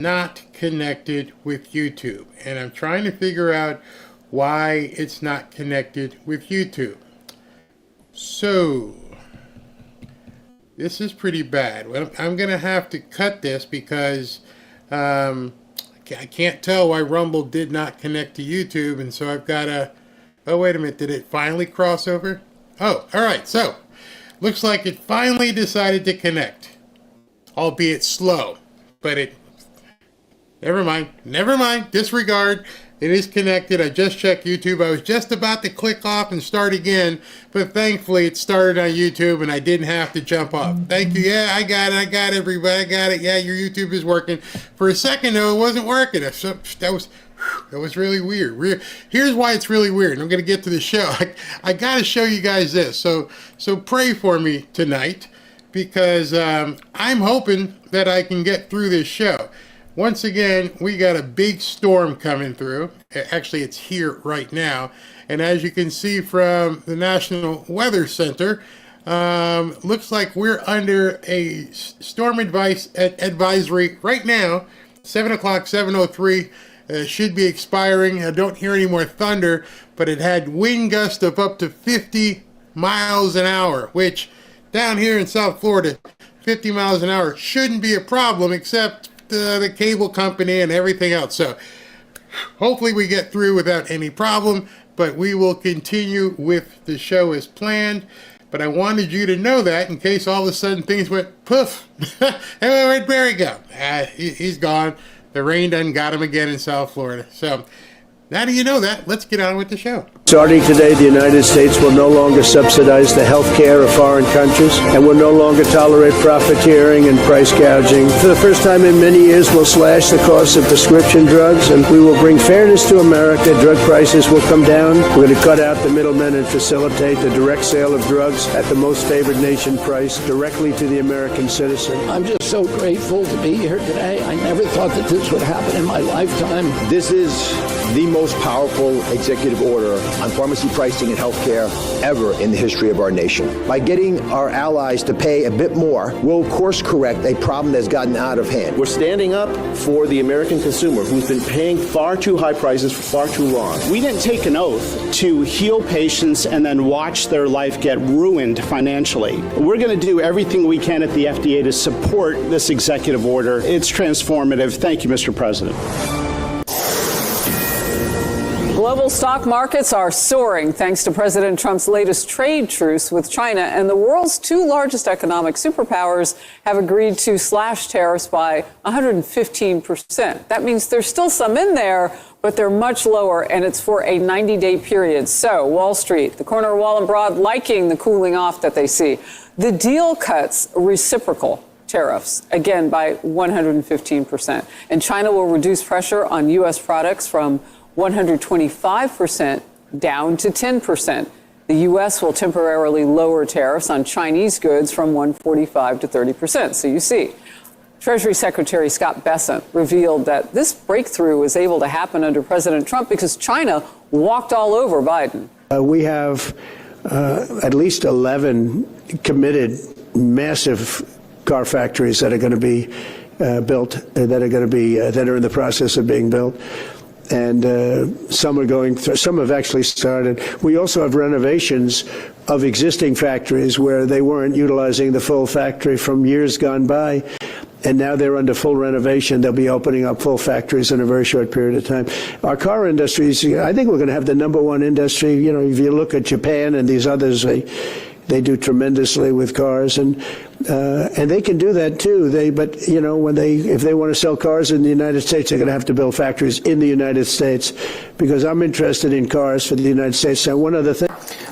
not connected with YouTube, and I'm trying to figure out why it's not connected with YouTube. So this is pretty bad. Well, I'm gonna have to cut this because I can't tell why Rumble did not connect to YouTube, and so I've got to, oh wait a minute, did it finally cross over? Oh, all right, so looks like it finally decided to connect, albeit slow, but it, never mind, disregard. It is connected. I just checked YouTube. I was just about to click off and start again, but thankfully it started on YouTube and I didn't have to jump off. Thank you. Yeah, I got it, everybody. I got it. Yeah, your YouTube is working. For a second, though, it wasn't working. That was really weird. Here's why it's really weird. I'm going to get to the show. I got to show you guys this. So pray for me tonight because I'm hoping that I can get through this show. Once again, we got a big storm coming through. Actually, it's here right now. And as you can see from the National Weather Center, looks like we're under a storm advisory right now. 7 o'clock, 7:03. Should be expiring. I don't hear any more thunder, but it had wind gusts of up to 50 miles an hour, which down here in South Florida, 50 miles an hour shouldn't be a problem, except the cable company and everything else. So hopefully we get through without any problem, but we will continue with the show as planned. But I wanted you to know that in case all of a sudden things went poof. Where'd Barry go? He's gone. The rain done got him again in South Florida. So now that you know that, let's get on with the show. Starting today, the United States will no longer subsidize the health care of foreign countries and will no longer tolerate profiteering and price gouging. For the first time in many years, we'll slash the cost of prescription drugs, and we will bring fairness to America. Drug prices will come down. We're going to cut out the middlemen and facilitate the direct sale of drugs at the most favored nation price directly to the American citizen. I'm just so grateful to be here today. I never thought that this would happen in my lifetime. This is the most powerful executive order on pharmacy pricing and health care ever in the history of our nation. By getting our allies to pay a bit more, we'll course correct a problem that's gotten out of hand. We're standing up for the American consumer who's been paying far too high prices for far too long. We didn't take an oath to heal patients and then watch their life get ruined financially. We're going to do everything we can at the FDA to support this executive order. It's transformative. Thank you, Mr. President. Global stock markets are soaring thanks to President Trump's latest trade truce with China, and the world's two largest economic superpowers have agreed to slash tariffs by 115%. That means there's still some in there, but they're much lower, and it's for a 90-day period. So Wall Street, the corner of Wall and Broad, liking the cooling off that they see. The deal cuts reciprocal tariffs, again, by 115%. And China will reduce pressure on U.S. products from 125% down to 10%. The U.S. will temporarily lower tariffs on Chinese goods from 145 to 30%. So you see, Treasury Secretary Scott Bessant revealed that this breakthrough was able to happen under President Trump because China walked all over Biden. We have at least 11 committed massive car factories that are going to be built, that are in the process of being built. And some have actually started. We also have renovations of existing factories where they weren't utilizing the full factory from years gone by. And now they're under full renovation. They'll be opening up full factories in a very short period of time. Our car industries, I think we're going to have the #1 industry. You know, if you look at Japan and these others, they do tremendously with cars, and they can do that too. But you know, if they want to sell cars in the United States, they're going to have to build factories in the United States, because I'm interested in cars for the United States. So one other thing.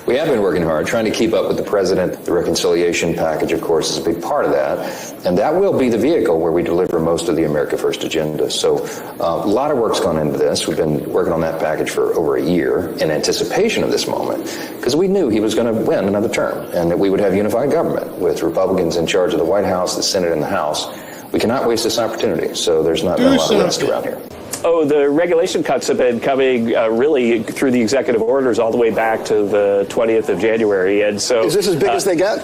We have been working hard, trying to keep up with the president. The reconciliation package, of course, is a big part of that. And that will be the vehicle where we deliver most of the America First agenda. So a lot of work's gone into this. We've been working on that package for over a year in anticipation of this moment, because we knew he was going to win another term and that we would have unified government with Republicans in charge of the White House, the Senate, and the House. We cannot waste this opportunity. So there's not been a lot of rest around here. Oh, the regulation cuts have been coming really through the executive orders all the way back to the 20th of January. And so is this as big as they get?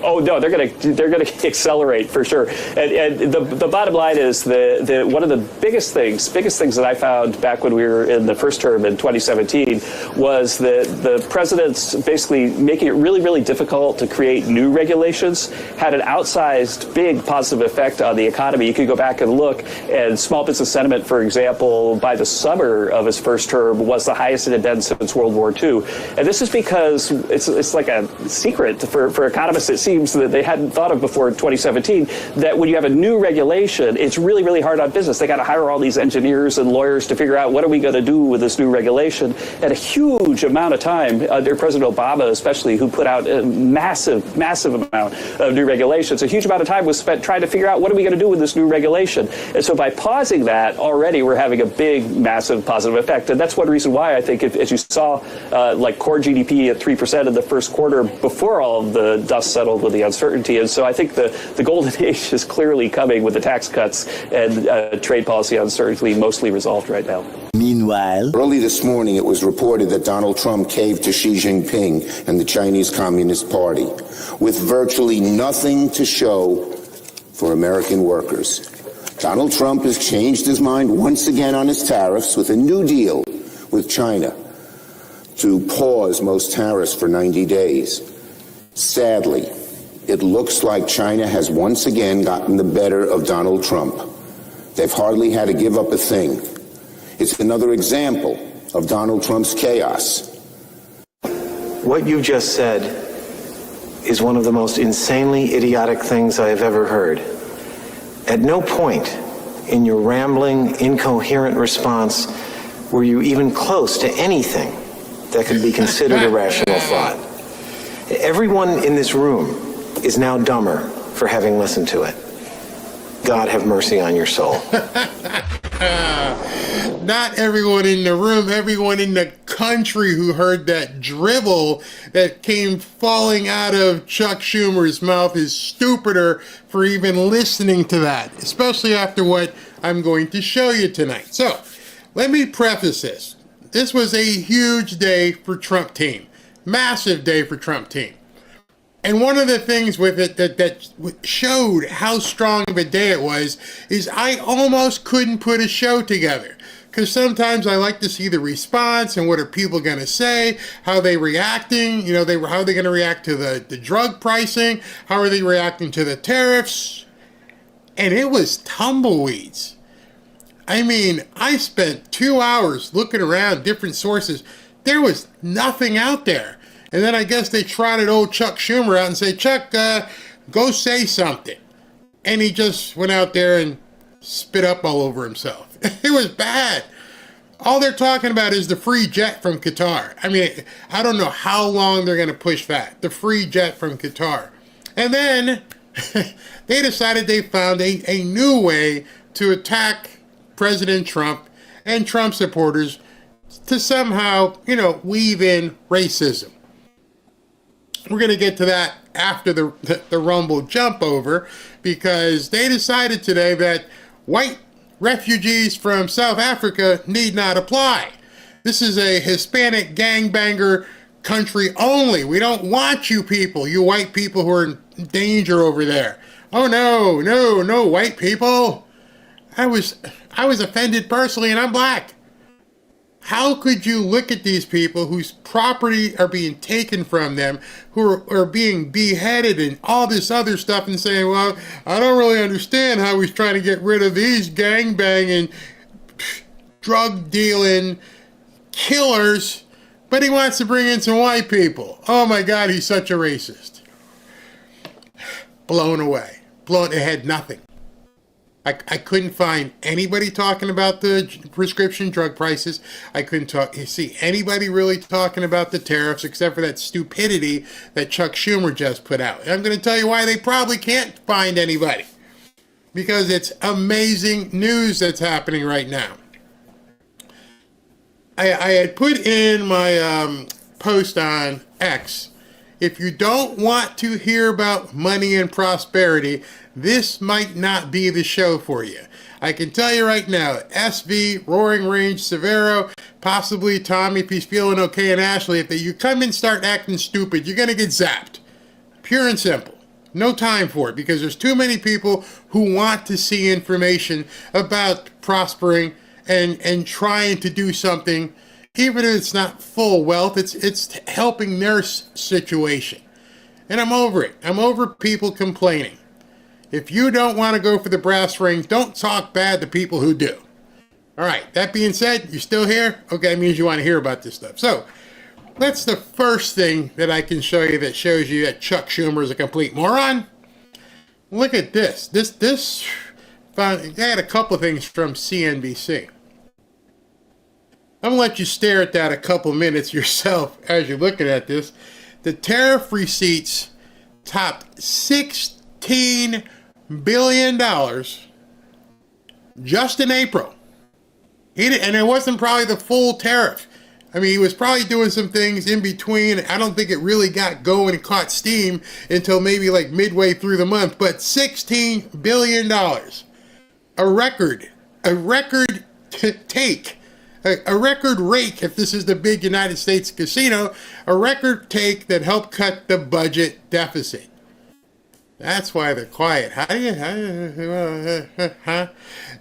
Oh no, they're going to accelerate for sure. And the bottom line is the one of the biggest things that I found back when we were in the first term in 2017 was the president's basically making it really, really difficult to create new regulations had an outsized big positive effect on the economy. You could go back and look, and small business sentiment, for example, by the summer of his first term was the highest it had been since World War II. And this is because it's like a secret for economists, it seems, that they hadn't thought of before in 2017, that when you have a new regulation, it's really, really hard on business. They got to hire all these engineers and lawyers to figure out what are we going to do with this new regulation. And a huge amount of time under President Obama, especially, who put out a massive, massive amount of new regulations, a huge amount of time was spent trying to figure out what are we going to do with this new regulation. And so by pausing that, already we're having a big, massive positive effect. And that's one reason why I think, as you saw, like core GDP at 3% in the first quarter before all of the dust settled with the uncertainty. And so I think the golden age is clearly coming with the tax cuts and trade policy uncertainty mostly resolved right now. Meanwhile, early this morning, it was reported that Donald Trump caved to Xi Jinping and the Chinese Communist Party with virtually nothing to show for American workers. Donald Trump has changed his mind once again on his tariffs with a new deal with China to pause most tariffs for 90 days. Sadly, it looks like China has once again gotten the better of Donald Trump. They've hardly had to give up a thing. It's another example of Donald Trump's chaos. What you just said is one of the most insanely idiotic things I have ever heard. At no point in your rambling, incoherent response were you even close to anything that could be considered a rational thought. Everyone in this room is now dumber for having listened to it. God have mercy on your soul. Not everyone in the room, everyone in the country who heard that drivel that came falling out of Chuck Schumer's mouth is stupider for even listening to that, especially after what I'm going to show you tonight. So, let me preface this. This was a huge day for Trump team. Massive day for Trump team. And one of the things with it that showed how strong of a day it was is I almost couldn't put a show together. Because sometimes I like to see the response and what are people going to say, how are they reacting, how are they going to react to the drug pricing, how are they reacting to the tariffs. And it was tumbleweeds. I mean, I spent 2 hours looking around different sources. There was nothing out there. And then I guess they trotted old Chuck Schumer out and said, Chuck, go say something. And he just went out there and spit up all over himself. It was bad. All they're talking about is the free jet from Qatar. I mean, I don't know how long they're going to push that. The free jet from Qatar. And then they decided they found a new way to attack President Trump and Trump supporters to somehow, weave in racism. We're going to get to that after the Rumble jump over, because they decided today that white refugees from South Africa need not apply. This is a Hispanic gangbanger country only. We don't want you people, you white people who are in danger over there. Oh no, white people. I was offended personally, and I'm black. How could you look at these people whose property are being taken from them, who are being beheaded and all this other stuff, and saying, well, I don't really understand how he's trying to get rid of these gangbanging, drug-dealing killers, but he wants to bring in some white people. Oh my God, he's such a racist. Blown away. It had nothing. I couldn't find anybody talking about the prescription drug prices. I couldn't see anybody really talking about the tariffs, except for that stupidity that Chuck Schumer just put out. And I'm going to tell you why they probably can't find anybody. Because it's amazing news that's happening right now. I had put in my post on X, if you don't want to hear about money and prosperity, this might not be the show for you. I can tell you right now, SV, Roaring Range, Severo, possibly Tommy if he's feeling okay, and Ashley, if you come and start acting stupid, you're going to get zapped. Pure and simple. No time for it, because there's too many people who want to see information about prospering and trying to do something, even if it's not full wealth. It's helping their situation. And I'm over it. I'm over people complaining. If you don't want to go for the brass ring, don't talk bad to people who do. All right, that being said, you're still here? Okay, that means you want to hear about this stuff. So, that's the first thing that I can show you that shows you that Chuck Schumer is a complete moron. Look at this. I had a couple of things from CNBC. I'm going to let you stare at that a couple minutes yourself as you're looking at this. The tariff receipts topped $16 billion just in April. And it wasn't probably the full tariff. I mean, he was probably doing some things in between. I don't think it really got going and caught steam until maybe like midway through the month. But $16 billion, a record take, a record rake, if this is the big United States casino, a record take that helped cut the budget deficit. That's why they're quiet. And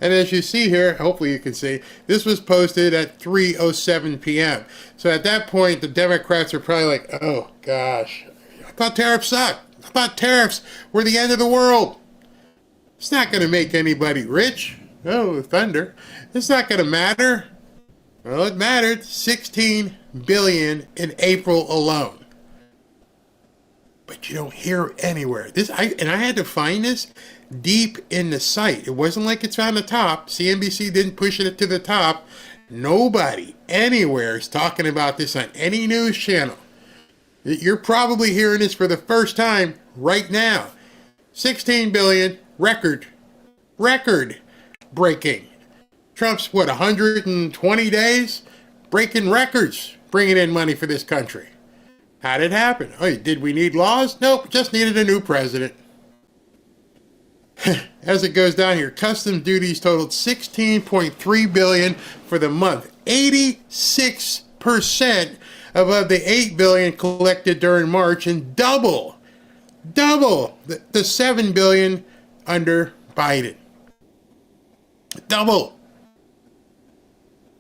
as you see here, hopefully you can see, this was posted at 3:07 p.m. So at that point, the Democrats are probably like, oh gosh, I thought tariffs sucked. I thought tariffs were the end of the world. It's not going to make anybody rich. Oh, thunder. It's not going to matter. Well, it mattered. $16 billion in April alone. But you don't hear it anywhere. I had to find this deep in the site. It wasn't like it's on the top. CNBC didn't push it to the top. Nobody anywhere is talking about this on any news channel. You're probably hearing this for the first time right now. 16 billion, record breaking. Trump's 120 days breaking records, bringing in money for this country. How did it happen? Oh, did we need laws? Nope, just needed a new president. As it goes down here, custom duties totaled $16.3 billion for the month, 86% above the $8 billion collected during March, and double the $7 billion under Biden. Double.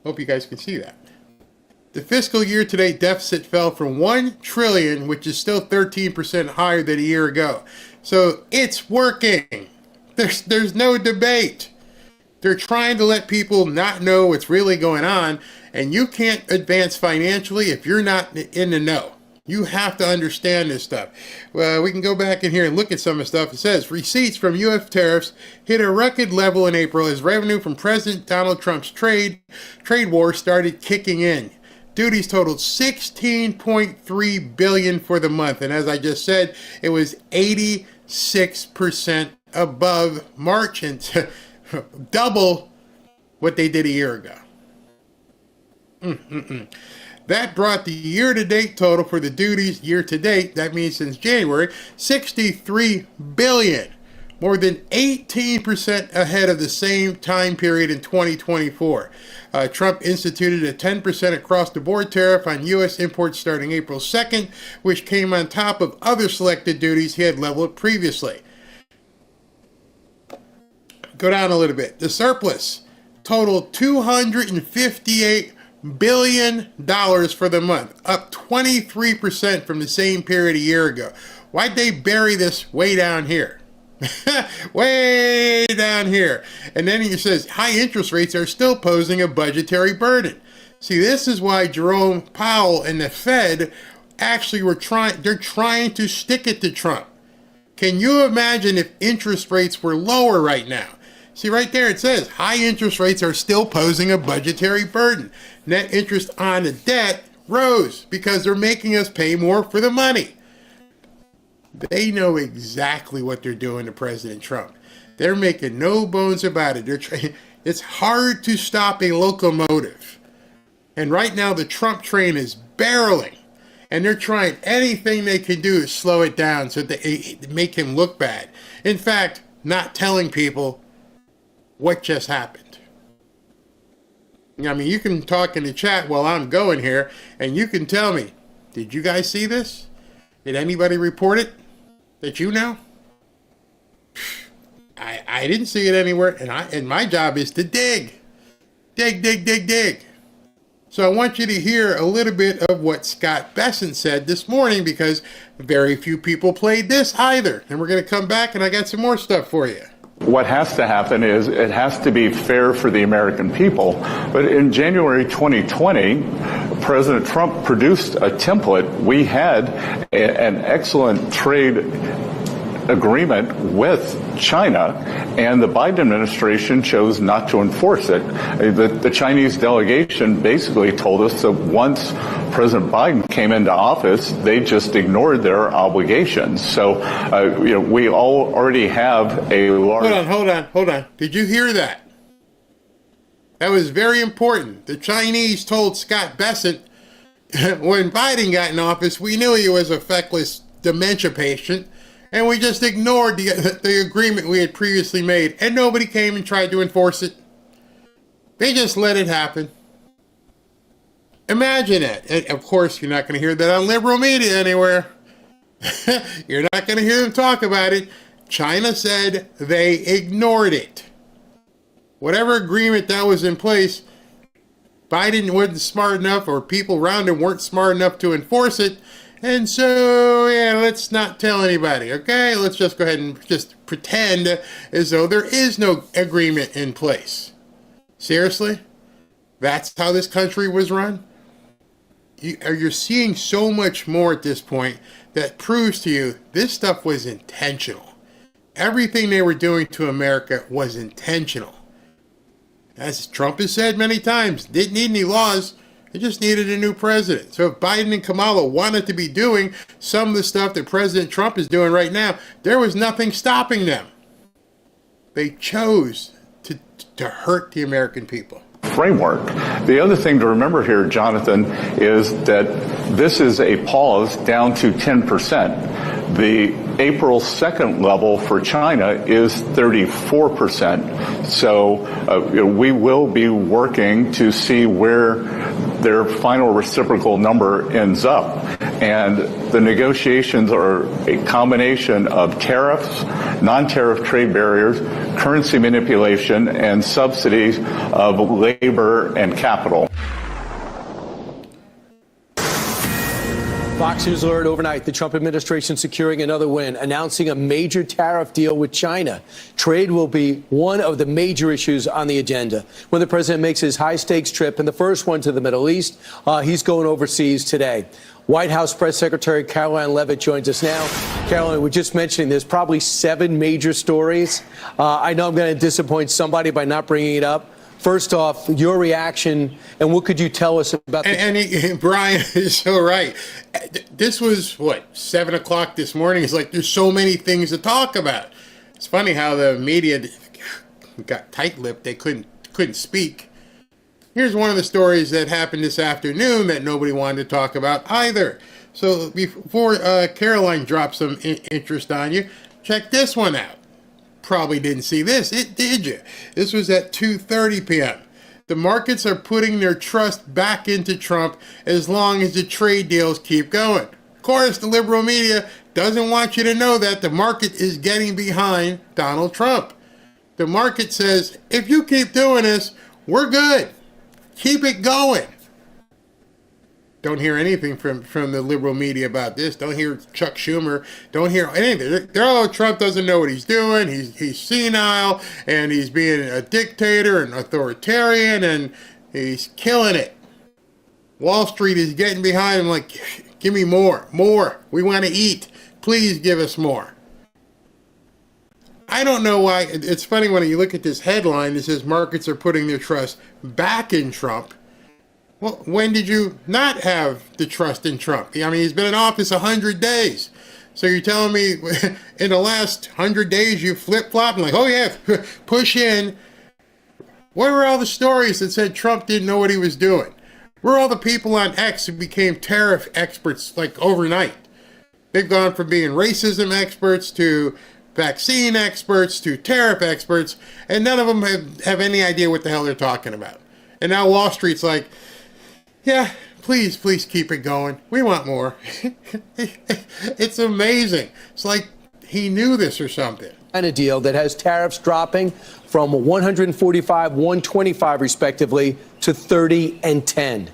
Hope you guys can see that. The fiscal year-to-date deficit fell from $1 trillion, which is still 13% higher than a year ago. So it's working. There's no debate. They're trying to let people not know what's really going on, and you can't advance financially if you're not in the know. You have to understand this stuff. Well, we can go back in here and look at some of the stuff. It says receipts from U.S. tariffs hit a record level in April as revenue from President Donald Trump's trade war started kicking in. Duties totaled $16.3 billion for the month, and as I just said, it was 86% above March and double what they did a year ago. That brought the year-to-date total for the duties year-to-date, that means since January, $63 billion, more than 18% ahead of the same time period in 2024. Trump instituted a 10% across-the-board tariff on U.S. imports starting April 2nd, which came on top of other selected duties he had leveled previously. Go down a little bit. The surplus totaled $258 billion for the month, up 23% from the same period a year ago. Why'd they bury this way down here? Way down here. And then he says high interest rates are still posing a budgetary burden. See, this is why Jerome Powell and the Fed actually they're trying to stick it to Trump. Can you imagine if interest rates were lower right now? See, right there it says high interest rates are still posing a budgetary burden. Net interest on the debt rose because they're making us pay more for the money. They know exactly what they're doing to President Trump. They're making no bones about it. It's hard to stop a locomotive. And right now the Trump train is barreling. And they're trying anything they can do to slow it down so that they make him look bad. In fact, not telling people what just happened. I mean, you can talk in the chat while I'm going here, and you can tell me, did you guys see this? Did anybody report it that you know? I didn't see it anywhere, and my job is to dig. Dig. So I want you to hear a little bit of what Scott Bessant said this morning, because very few people played this either. And we're going to come back, and I got some more stuff for you. What has to happen is it has to be fair for the American people. But in January 2020, President Trump produced a template. We had an excellent trade agreement with China, and the Biden administration chose not to enforce it. The Chinese delegation basically told us that once President Biden came into office, they just ignored their obligations. So, we all already have a large... Hold on. Did you hear that? That was very important. The Chinese told Scott Bessant, when Biden got in office, we knew he was a feckless dementia patient, and we just ignored the agreement we had previously made, and nobody came and tried to enforce it. They just let it happen. Imagine it. And of course, you're not going to hear that on liberal media anywhere. You're not going to hear them talk about it. China said they ignored it. Whatever agreement that was in place, Biden wasn't smart enough, or people around him weren't smart enough to enforce it. And so, let's not tell anybody, okay? Let's just go ahead and just pretend as though there is no agreement in place. Seriously? That's how this country was run? You're seeing so much more at this point that proves to you this stuff was intentional. Everything they were doing to America was intentional. As Trump has said many times, didn't need any laws. They just needed a new president. So if Biden and Kamala wanted to be doing some of the stuff that President Trump is doing right now, there was nothing stopping them. They chose to hurt the American people. Framework. The other thing to remember here, Jonathan, is that this is a pause down to 10%. The April 2nd level for China is 34%. So we will be working to see where their final reciprocal number ends up. And the negotiations are a combination of tariffs, non-tariff trade barriers, currency manipulation, and subsidies of labor and capital. Fox News alert overnight, the Trump administration securing another win, announcing a major tariff deal with China. Trade will be one of the major issues on the agenda when the president makes his high-stakes trip, and the first one to the Middle East. He's going overseas today. White House Press Secretary Caroline Leavitt joins us now. Caroline, we're just mentioning there's probably 7 major stories. I know I'm going to disappoint somebody by not bringing it up. First off, your reaction, and what could you tell us about Brian is so right. This was, 7 o'clock this morning? It's like there's so many things to talk about. It's funny how the media got tight-lipped. They couldn't speak. Here's one of the stories that happened this afternoon that nobody wanted to talk about either. So before Caroline drops some interest on you, check this one out. Probably didn't see this, did you? This was at 2:30 p.m. The markets are putting their trust back into Trump as long as the trade deals keep going. Of course, the liberal media doesn't want you to know that the market is getting behind Donald Trump. The market says, if you keep doing this, we're good. Keep it going. Don't hear anything from the liberal media about this. Don't hear Chuck Schumer. Don't hear anything. Trump doesn't know what he's doing. He's senile, and he's being a dictator and authoritarian, and he's killing it. Wall Street is getting behind him like, give me more. We want to eat. Please give us more. I don't know why. It's funny when you look at this headline that says markets are putting their trust back in Trump. Well, when did you not have the trust in Trump? I mean, he's been in office 100 days. So you're telling me in the last 100 days you flip-flopped and like, oh yeah, push in. Where were all the stories that said Trump didn't know what he was doing? Where are all the people on X who became tariff experts like overnight? They've gone from being racism experts to vaccine experts to tariff experts, and none of them have any idea what the hell they're talking about. And now Wall Street's like, yeah, please keep it going. We want more. It's amazing. It's like he knew this or something. China deal that has tariffs dropping from 145, 125 respectively to 30 and 10.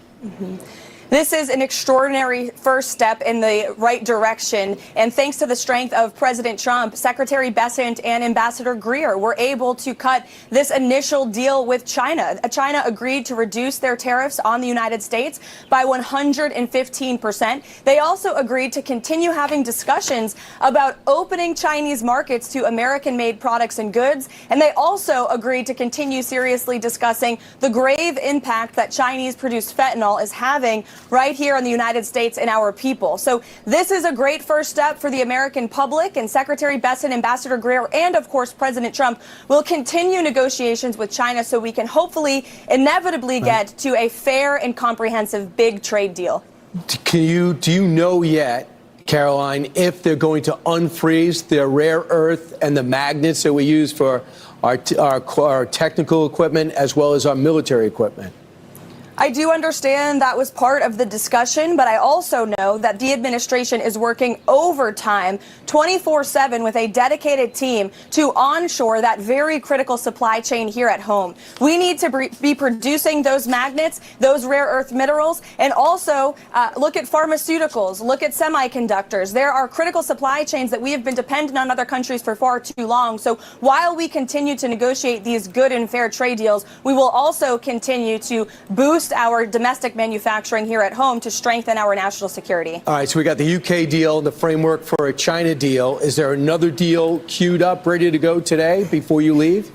This is an extraordinary first step in the right direction. And thanks to the strength of President Trump, Secretary Bessant and Ambassador Greer were able to cut this initial deal with China. China agreed to reduce their tariffs on the United States by 115%. They also agreed to continue having discussions about opening Chinese markets to American-made products and goods. And they also agreed to continue seriously discussing the grave impact that Chinese-produced fentanyl is having right here in the United States and our people. So this is a great first step for the American public, and Secretary Bessant, Ambassador Greer, and of course President Trump will continue negotiations with China so we can hopefully inevitably get to a fair and comprehensive big trade deal. Do you know yet, Caroline, if they're going to unfreeze their rare earth and the magnets that we use for our technical equipment as well as our military equipment? I do understand that was part of the discussion, but I also know that the administration is working overtime 24/7 with a dedicated team to onshore that very critical supply chain here at home. We need to be producing those magnets, those rare earth minerals, and also look at pharmaceuticals, look at semiconductors. There are critical supply chains that we have been dependent on other countries for far too long. So while we continue to negotiate these good and fair trade deals, we will also continue to boost our domestic manufacturing here at home to strengthen our national security. All right, so we got the UK deal, the framework for a China deal. Is there another deal queued up, ready to go today before you leave?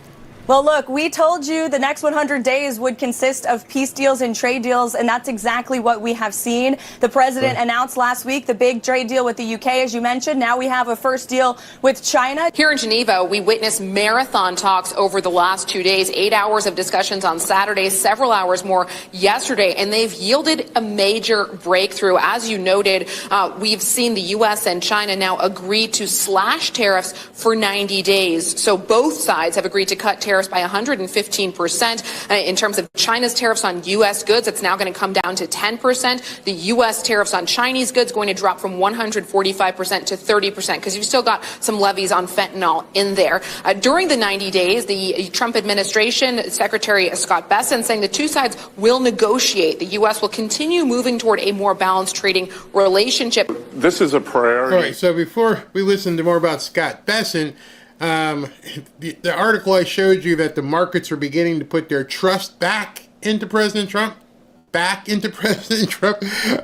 Well, look, we told you the next 100 days would consist of peace deals and trade deals, and that's exactly what we have seen. The president announced last week the big trade deal with the UK, as you mentioned. Now we have a first deal with China. Here in Geneva, we witnessed marathon talks over the last 2 days, 8 hours of discussions on Saturday, several hours more yesterday, and they've yielded a major breakthrough. As you noted, we've seen the U.S. and China now agree to slash tariffs for 90 days. So both sides have agreed to cut tariffs by 115%. In terms of China's tariffs on U.S. goods, it's now going to come down to 10%. The U.S. tariffs on Chinese goods going to drop from 145% to 30% because you've still got some levies on fentanyl in there. During the 90 days, the Trump administration, Secretary Scott Bessant, saying the two sides will negotiate. The U.S. will continue moving toward a more balanced trading relationship. This is a priority. All right, so before we listen to more about Scott Bessant, the article I showed you that the markets are beginning to put their trust back into President Trump,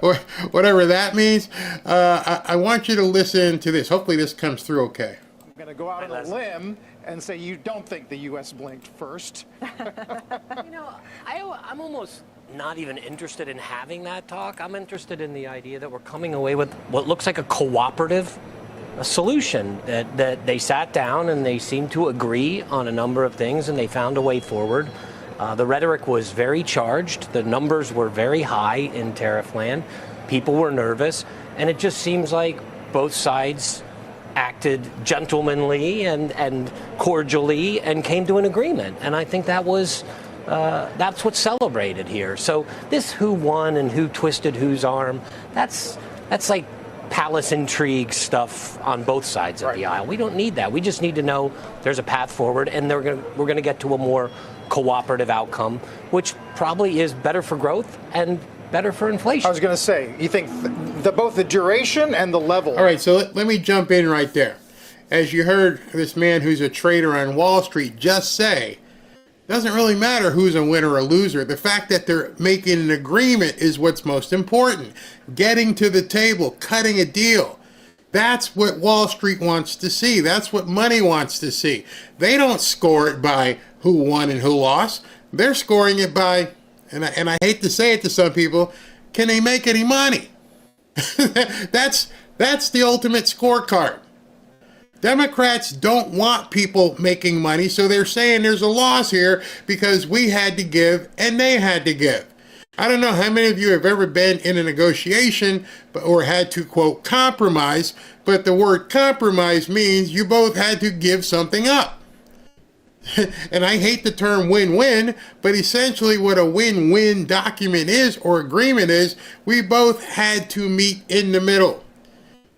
or whatever that means. I want you to listen to this. Hopefully this comes through okay. I'm going to go out on a limb and say you don't think the U.S. blinked first. I'm almost not even interested in having that talk. I'm interested in the idea that we're coming away with what looks like a cooperative solution, that they sat down and they seemed to agree on a number of things and they found a way forward. The rhetoric was very charged. The numbers were very high in tariff land. People were nervous, and it just seems like both sides acted gentlemanly and cordially and came to an agreement. And I think that was that's what's celebrated here. So this who won and who twisted whose arm, that's like palace intrigue stuff on both sides of the aisle. We don't need that. We just need to know there's a path forward, and we're going to get to a more cooperative outcome, which probably is better for growth and better for inflation. I was going to say, you think both the duration and the level. All right, so let me jump in right there. As you heard this man who's a trader on Wall Street just say, doesn't really matter who's a winner or a loser. The fact that they're making an agreement is what's most important. Getting to the table, cutting a deal. That's what Wall Street wants to see. That's what money wants to see. They don't score it by who won and who lost. They're scoring it by, and I hate to say it to some people, can they make any money? That's the ultimate scorecard. Democrats don't want people making money, so they're saying there's a loss here because we had to give and they had to give. I don't know how many of you have ever been in a negotiation or had to, quote, compromise, but the word compromise means you both had to give something up. And I hate the term win-win, but essentially what a win-win document is or agreement is, we both had to meet in the middle.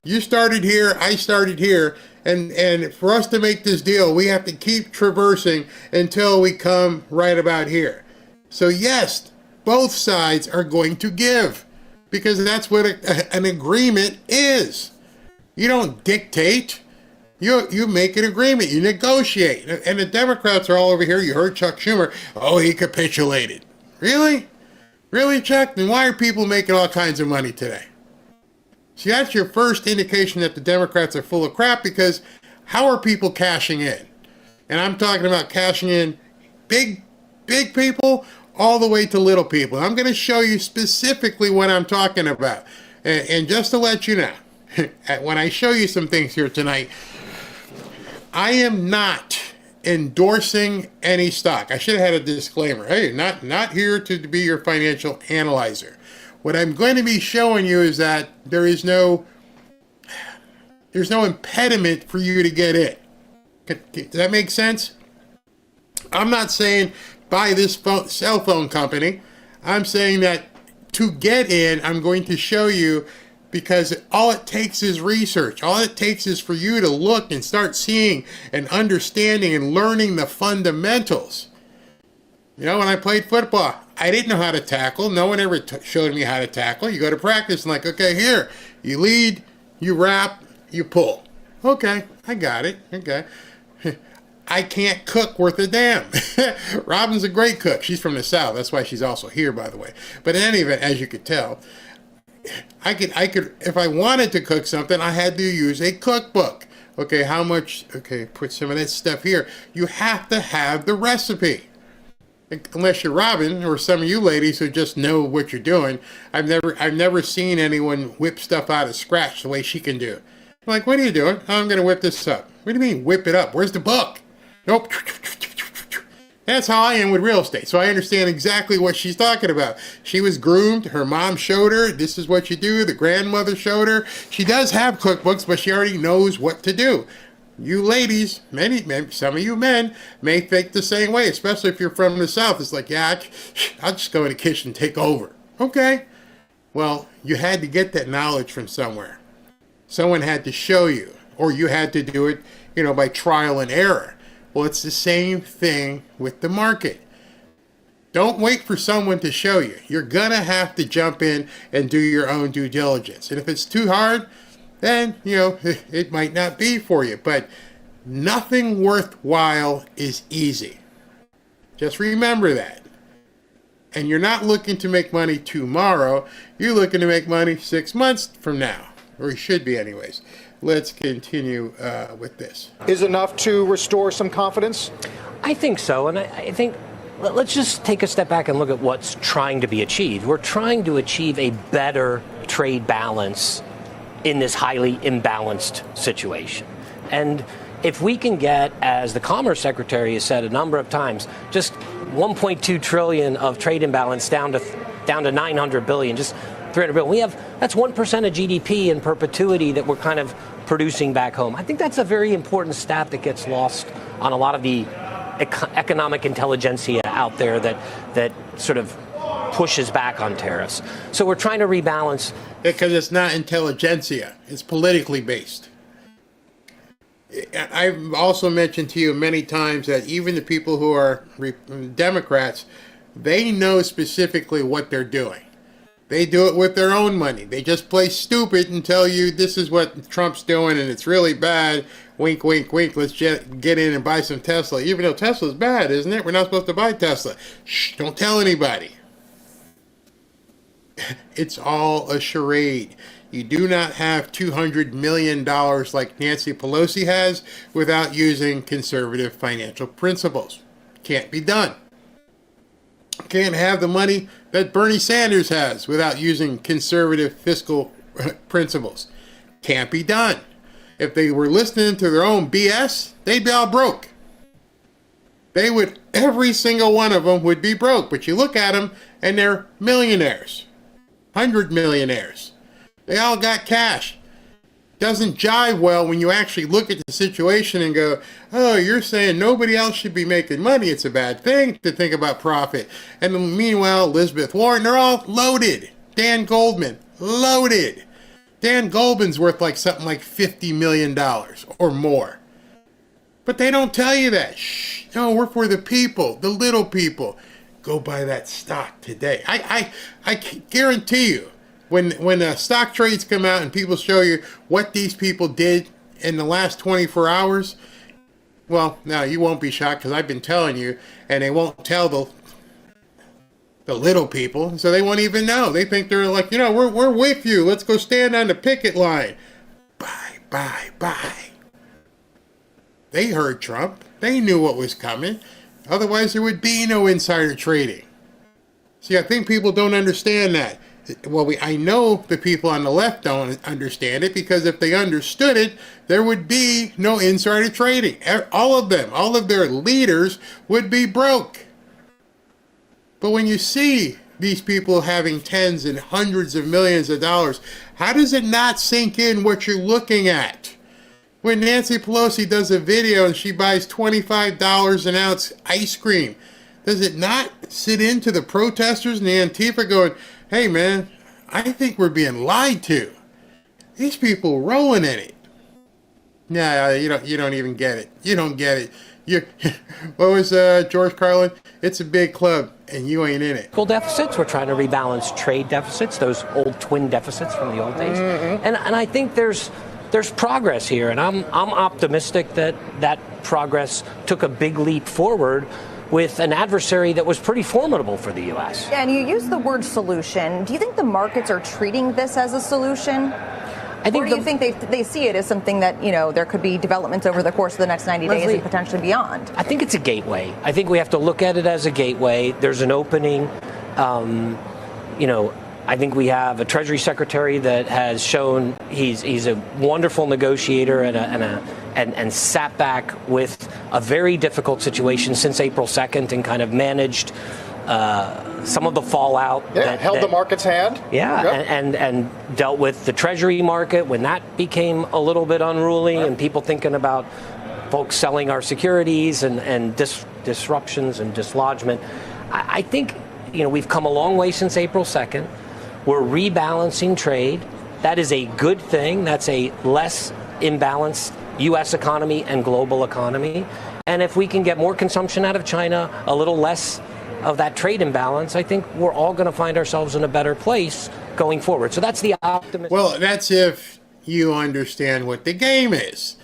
You started here, I started here, And for us to make this deal, we have to keep traversing until we come right about here. So yes, both sides are going to give, because that's what an agreement is. You don't dictate. You make an agreement. You negotiate. And the Democrats are all over here. You heard Chuck Schumer. Oh, he capitulated. Really? Really, Chuck? Then why are people making all kinds of money today? See, that's your first indication that the Democrats are full of crap, because how are people cashing in? And I'm talking about cashing in big people all the way to little people. I'm going to show you specifically what I'm talking about. And just to let you know, when I show you some things here tonight, I am not endorsing any stock. I should have had a disclaimer. Hey, not here to be your financial analyzer. What I'm going to be showing you is that there's no impediment for you to get in. Does that make sense? I'm not saying buy this cell phone company. I'm saying that to get in, I'm going to show you, because all it takes is research. All it takes is for you to look and start seeing and understanding and learning the fundamentals. You know, when I played football, I didn't know how to tackle. No one ever showed me how to tackle. You go to practice and like, okay, here, you lead, you wrap, you pull. Okay, I got it. Okay. I can't cook worth a damn. Robin's a great cook. She's from the South. That's why she's also here, by the way. But in any event, as you could tell, I could, if I wanted to cook something, I had to use a cookbook. Okay, how much? Okay, put some of that stuff here. You have to have the recipe. Unless you're Robin or some of you ladies who just know what you're doing. I've never seen anyone whip stuff out of scratch the way she can do. I'm like, what are you doing? Oh, I'm going to whip this up. What do you mean whip it up? Where's the book? Nope. That's how I am with real estate. So I understand exactly what she's talking about. She was groomed. Her mom showed her. This is what you do. The grandmother showed her. She does have cookbooks, but she already knows what to do. You ladies, some of you men may think the same way, especially if you're from the South. It's like, yeah, I'll just go in the kitchen and take over. Okay. Well, you had to get that knowledge from somewhere. Someone had to show you, or you had to do it, by trial and error. Well, it's the same thing with the market. Don't wait for someone to show you. You're going to have to jump in and do your own due diligence. And if it's too hard, then, it might not be for you. But nothing worthwhile is easy. Just remember that. And you're not looking to make money tomorrow. You're looking to make money 6 months from now. Or you should be anyways. Let's continue with this. Is enough to restore some confidence? I think so. And I think let's just take a step back and look at what's trying to be achieved. We're trying to achieve a better trade balance in this highly imbalanced situation. And if we can get, as the Commerce Secretary has said a number of times, just 1.2 trillion of trade imbalance down to 900 billion, just 300 billion. That's 1% of GDP in perpetuity that we're kind of producing back home. I think that's a very important stat that gets lost on a lot of the economic intelligentsia out there that sort of pushes back on tariffs. So we're trying to rebalance. Because it's not intelligentsia. It's politically based. I've also mentioned to you many times that even the people who are Democrats, they know specifically what they're doing. They do it with their own money. They just play stupid and tell you this is what Trump's doing and it's really bad. Wink, wink, wink. Let's get in and buy some Tesla. Even though Tesla's bad, isn't it? We're not supposed to buy Tesla. Shh, don't tell anybody. It's all a charade. You do not have $200 million like Nancy Pelosi has without using conservative financial principles. Can't be done. Can't have the money that Bernie Sanders has without using conservative fiscal principles. Can't be done. If they were listening to their own BS, they'd be all broke. Every single one of them would be broke. But you look at them and they're millionaires. 100 millionaires. They all got cash. Doesn't jive well when you actually look at the situation and go, oh, you're saying nobody else should be making money. It's a bad thing to think about profit. And meanwhile, Elizabeth Warren, they're all loaded. Dan Goldman, loaded. Dan Goldman's worth like something like $50 million or more. But they don't tell you that. Shh. No, we're for the people, the little people. Go buy that stock today. I guarantee you, when stock trades come out and people show you what these people did in the last 24 hours, well, now you won't be shocked because I've been telling you, and they won't tell the little people, so they won't even know. They think they're like, we're with you. Let's go stand on the picket line. Bye. They heard Trump. They knew what was coming. Otherwise, there would be no insider trading. See, I think people don't understand that. Well, I know the people on the left don't understand it, because if they understood it, there would be no insider trading. All of them, all of their leaders would be broke. But when you see these people having tens and hundreds of millions of dollars, how does it not sink in what you're looking at? When Nancy Pelosi does a video and she buys $25 an ounce ice cream, does it not sit into the protesters and the Antifa going, hey man, I think we're being lied to. These people rolling in it. Nah, you don't even get it. You don't get it. What was George Carlin? It's a big club and you ain't in it. Fiscal deficits, we're trying to rebalance trade deficits, those old twin deficits from the old days. Mm-hmm. And I think there's progress here, and I'm optimistic that progress took a big leap forward with an adversary that was pretty formidable for the U.S. And you use the word solution. Do you think the markets are treating this as a solution? Or do you think they see it as something that, there could be developments over the course of the next 90 days and potentially beyond? I think it's a gateway. I think we have to look at it as a gateway. There's an opening. I think we have a Treasury Secretary that has shown he's a wonderful negotiator and sat back with a very difficult situation since April 2nd and kind of managed some of the fallout. Yeah, held the market's hand. Yeah, yep. and dealt with the Treasury market when that became a little bit unruly, right. And people thinking about folks selling our securities and disruptions and dislodgement. I think we've come a long way since April 2nd. We're rebalancing trade. That is a good thing. That's a less imbalanced U.S. economy and global economy. And if we can get more consumption out of China, a little less of that trade imbalance, I think we're all going to find ourselves in a better place going forward. So that's the optimism. Well, that's if you understand what the game is.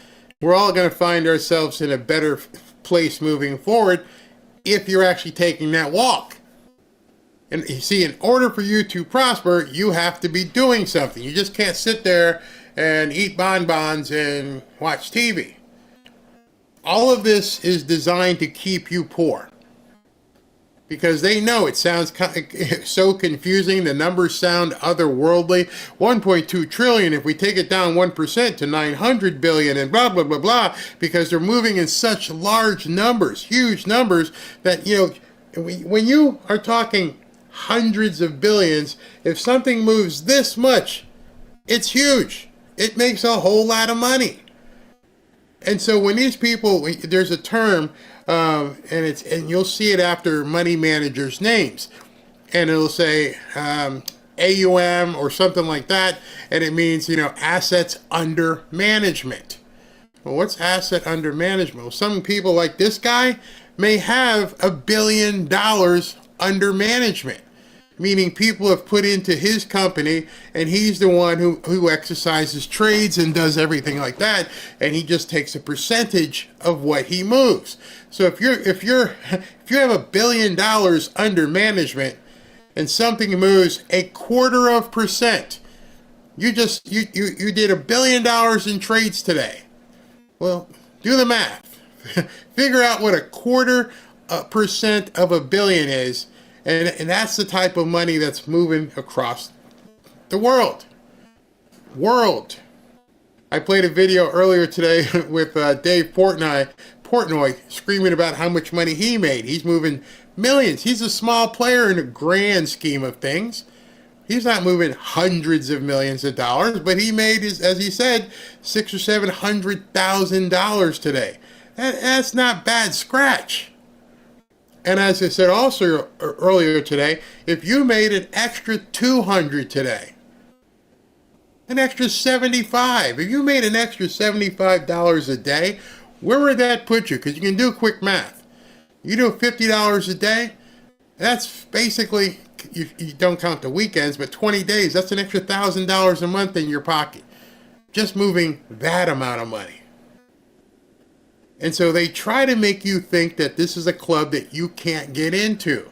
We're all going to find ourselves in a better place moving forward if you're actually taking that walk. And you see, in order for you to prosper, you have to be doing something. You just can't sit there and eat bonbons and watch TV. All of this is designed to keep you poor. Because they know it sounds so confusing. The numbers sound otherworldly. 1.2 trillion, if we take it down 1% to 900 billion and blah, blah, blah, blah. Because they're moving in such large numbers, huge numbers, that, when you are talking hundreds of billions, if something moves this much, it's huge. It makes a whole lot of money. And so when these people, there's a term, and you'll see it after money managers' names, and it'll say AUM or something like that, and it means assets under management. Well, what's asset under management? Well, some people like this guy may have $1 billion under management, meaning people have put into his company and he's the one who exercises trades and does everything like that, and he just takes a percentage of what he moves. So if you have $1 billion under management and something moves 0.25%, you did $1 billion in trades today. Well, do the math. Figure out what 0.25% of $1 billion is. And that's the type of money that's moving across the world. I played a video earlier today with Dave Portnoy screaming about how much money he made. He's moving millions. He's a small player in the grand scheme of things. He's not moving hundreds of millions of dollars, but he made, as he said, $600,000 or $700,000 today. That's not bad scratch. And as I said also earlier today, if you made an extra $200 today, An extra 75. If you made an extra $75 a day, where would that put you? Because you can do quick math. You do $50 a day, that's basically, you don't count the weekends, but 20 days, that's an extra $1,000 a month in your pocket. Just moving that amount of money. And so they try to make you think that this is a club that you can't get into.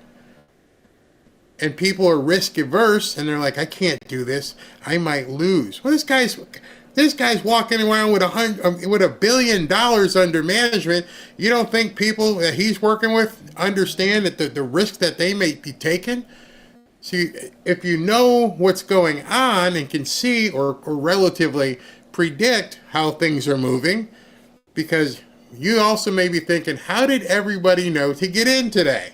And people are risk averse, and they're like, I can't do this. I might lose. Well, this guy's walking around with $1 billion under management. You don't think people that he's working with understand that the risk that they may be taking? See, if you know what's going on and can see or relatively predict how things are moving, because you also may be thinking, how did everybody know to get in today?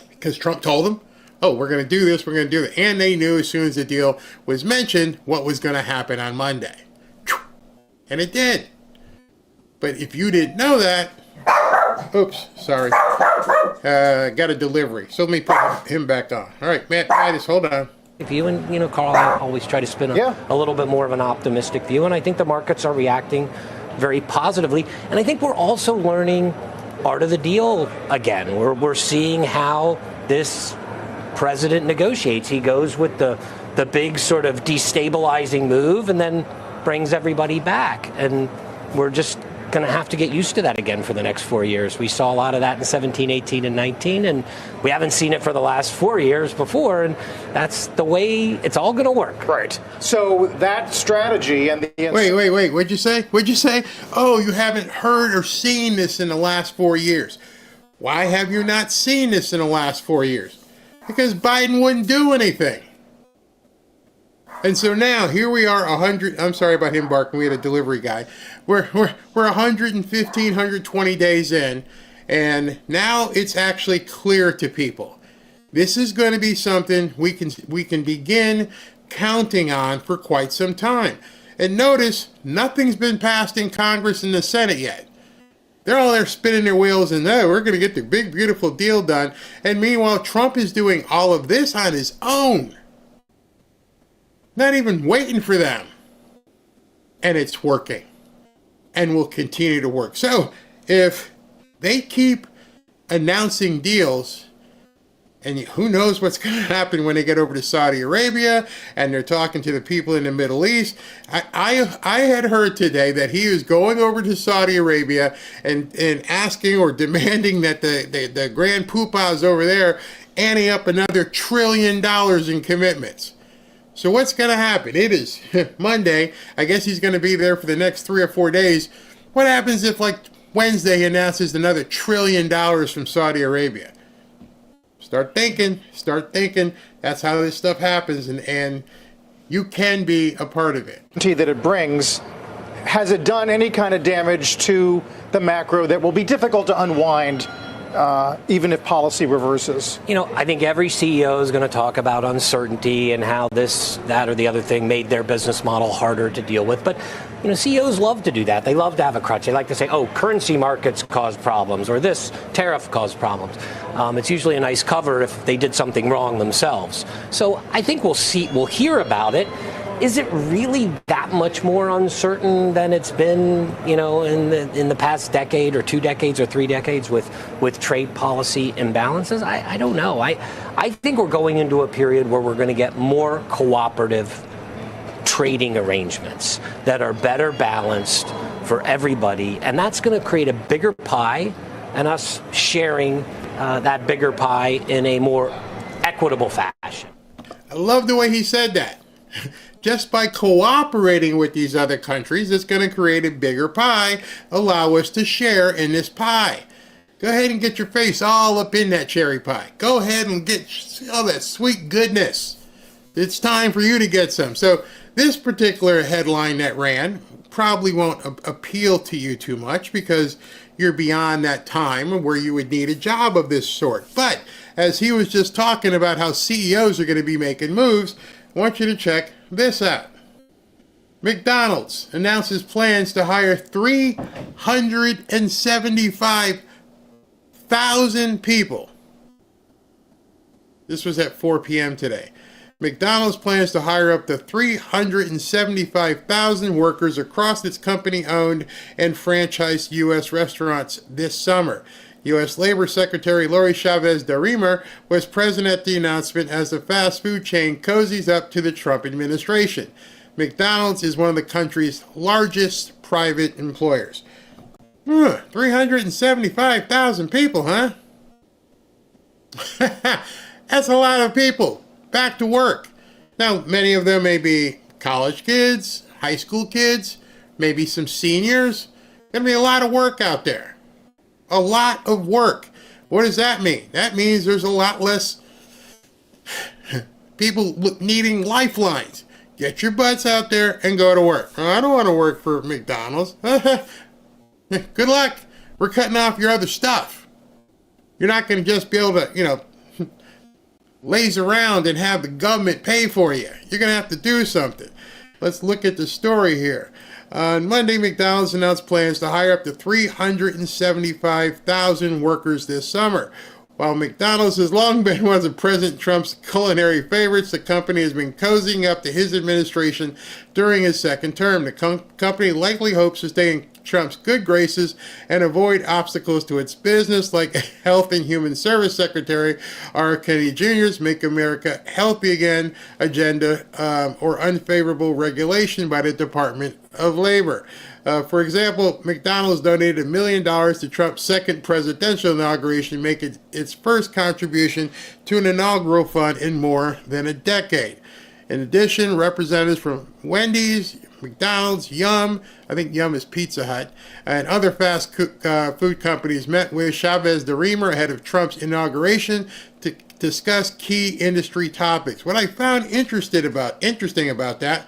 Because Trump told them, oh, we're going to do this, we're going to do that. And they knew as soon as the deal was mentioned what was going to happen on Monday. And it did. But if you didn't know that, oops, sorry. Got a delivery. So let me put him back on. All right, Matt, just hold on. View, and Carl, I always try to spin a little bit more of an optimistic view, and I think the markets are reacting very positively. And I think we're also learning art of the deal again. We're seeing how this president negotiates. He goes with the big sort of destabilizing move and then brings everybody back. And we're just going to have to get used to that again for the next 4 years. We saw a lot of that in 17, 18, and 19, and we haven't seen it for the last 4 years before, and that's the way it's all going to work. Right. So that strategy and the... Wait. What'd you say? Oh, you haven't heard or seen this in the last 4 years. Why have you not seen this in the last 4 years? Because Biden wouldn't do anything. And so now, here we are, 100, I'm sorry about him barking, we had a delivery guy. We're 115, 120 days in, and now it's actually clear to people. This is going to be something we can begin counting on for quite some time. And notice, nothing's been passed in Congress and the Senate yet. They're all there spinning their wheels and, we're going to get the big, beautiful deal done. And meanwhile, Trump is doing all of this on his own. Not even waiting for them. And it's working. And will continue to work. So, if they keep announcing deals, and who knows what's going to happen when they get over to Saudi Arabia, and they're talking to the people in the Middle East. I had heard today that he is going over to Saudi Arabia and asking or demanding that the grand poobahs over there ante up another $1 trillion in commitments. So what's going to happen? It is Monday. I guess he's going to be there for the next 3 or 4 days. What happens if, like, Wednesday he announces another $1 trillion from Saudi Arabia? Start thinking. That's how this stuff happens, and you can be a part of it. That it brings, has it done any kind of damage to the macro that will be difficult to unwind? Even if policy reverses? I think every CEO is going to talk about uncertainty and how this, that, or the other thing made their business model harder to deal with. But, CEOs love to do that. They love to have a crutch. They like to say, oh, currency markets caused problems, or this tariff caused problems. It's usually a nice cover if they did something wrong themselves. So I think we'll hear about it. Is it really that much more uncertain than it's been, in the past decade or 2 decades or 3 decades with trade policy imbalances? I don't know. I think we're going into a period where we're going to get more cooperative trading arrangements that are better balanced for everybody, and that's going to create a bigger pie and us sharing that bigger pie in a more equitable fashion. I love the way he said that. Just by cooperating with these other countries, it's going to create a bigger pie, allow us to share in this pie. Go ahead and get your face all up in that cherry pie. Go ahead and get all that sweet goodness. It's time for you to get some. So this particular headline that ran probably won't appeal to you too much because you're beyond that time where you would need a job of this sort. But as he was just talking about how CEOs are going to be making moves, I want you to check this out. McDonald's announces plans to hire 375,000 people. This was at 4 p.m. today. McDonald's plans to hire up to 375,000 workers across its company-owned and franchised U.S. restaurants this summer. U.S. Labor Secretary Lori Chavez DeRemer was present at the announcement as the fast food chain cozies up to the Trump administration. McDonald's is one of the country's largest private employers. 375,000 people, huh? That's a lot of people. Back to work. Now, many of them may be college kids, high school kids, maybe some seniors. Gonna be a lot of work out there. A lot of work. What does that mean? That means there's a lot less people needing lifelines. Get your butts out there and go to work. I don't want to work for McDonald's. Good luck. We're cutting off your other stuff. You're not going to just be able to, laze around and have the government pay for you. You're going to have to do something. Let's look at the story here. On Monday, McDonald's announced plans to hire up to 375,000 workers this summer. While McDonald's has long been one of President Trump's culinary favorites, the company has been cozying up to his administration during his second term. The company likely hopes to stay in Trump's good graces and avoid obstacles to its business like Health and Human Service Secretary R. Kennedy Jr.'s Make America Healthy Again agenda or unfavorable regulation by the Department of Labor. For example, McDonald's donated $1 million to Trump's second presidential inauguration, making its first contribution to an inaugural fund in more than a decade. In addition, representatives from Wendy's, McDonald's, Yum, I think Yum is Pizza Hut, and other fast food companies met with Chavez DeRemer ahead of Trump's inauguration to discuss key industry topics. What I found interesting about that,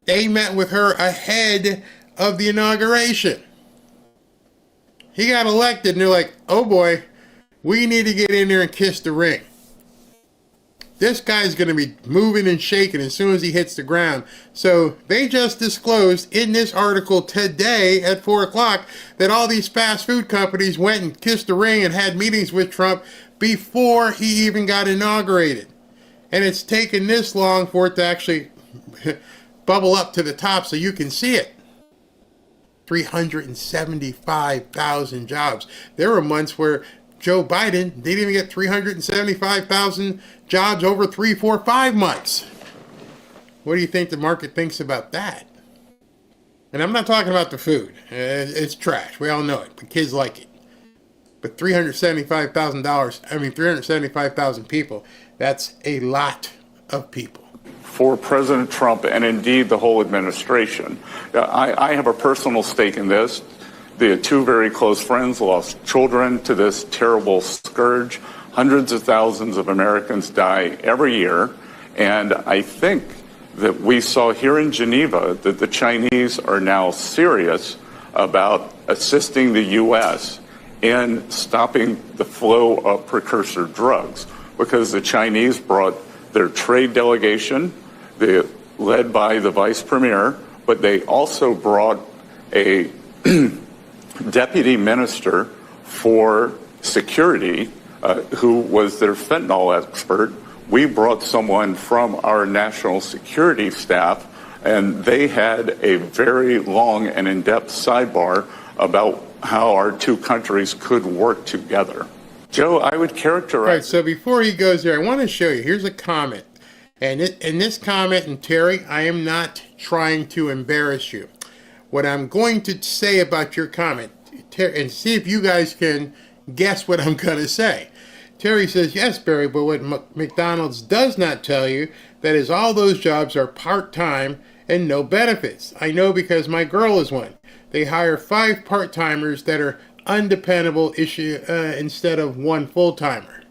they met with her ahead of the inauguration. He got elected and they're like, oh boy, we need to get in there and kiss the ring. This guy's going to be moving and shaking as soon as he hits the ground. So they just disclosed in this article today at 4 o'clock that all these fast food companies went and kissed the ring and had meetings with Trump before he even got inaugurated. And it's taken this long for it to actually bubble up to the top so you can see it. 375,000 jobs. There were months where Joe Biden didn't even get 375,000 jobs over 3, 4, 5 months. What do you think the market thinks about that? And I'm not talking about the food. It's trash. We all know it. But kids like it. But $375,000 people, that's a lot of people. For President Trump and indeed the whole administration. I have a personal stake in this. The two very close friends lost children to this terrible scourge. Hundreds of thousands of Americans die every year. And I think that we saw here in Geneva that the Chinese are now serious about assisting the U.S. in stopping the flow of precursor drugs, because the Chinese brought their trade delegation, led by the vice premier, but they also brought a deputy minister for security who was their fentanyl expert. We brought someone from our national security staff, and they had a very long and in-depth sidebar about how our two countries could work together. Joe, I would characterize... All right, so before he goes there, I want to show you. Here's a comment. And in this comment, and Terry, I am not trying to embarrass you. What I'm going to say about your comment, and see if you guys can guess what I'm going to say. Terry says, yes, Barry, but what McDonald's does not tell you, that is all those jobs are part-time and no benefits. I know because my girl is one. They hire 5 part-timers that are undependable instead of 1 full-timer.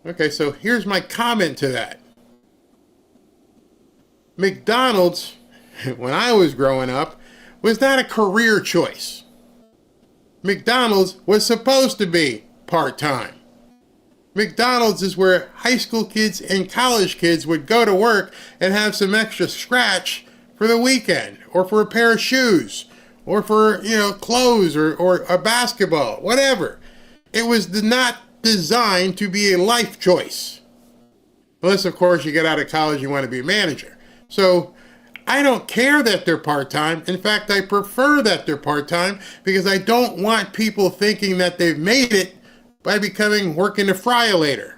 Okay, so here's my comment to that. McDonald's, when I was growing up, was not a career choice. McDonald's was supposed to be part-time. McDonald's is where high school kids and college kids would go to work and have some extra scratch for the weekend, or for a pair of shoes, or for, clothes, or a basketball, whatever. It was not designed to be a life choice. Unless, of course, you get out of college, you want to be a manager. So I don't care that they're part-time. In fact, I prefer that they're part-time because I don't want people thinking that they've made it by working a fryolator.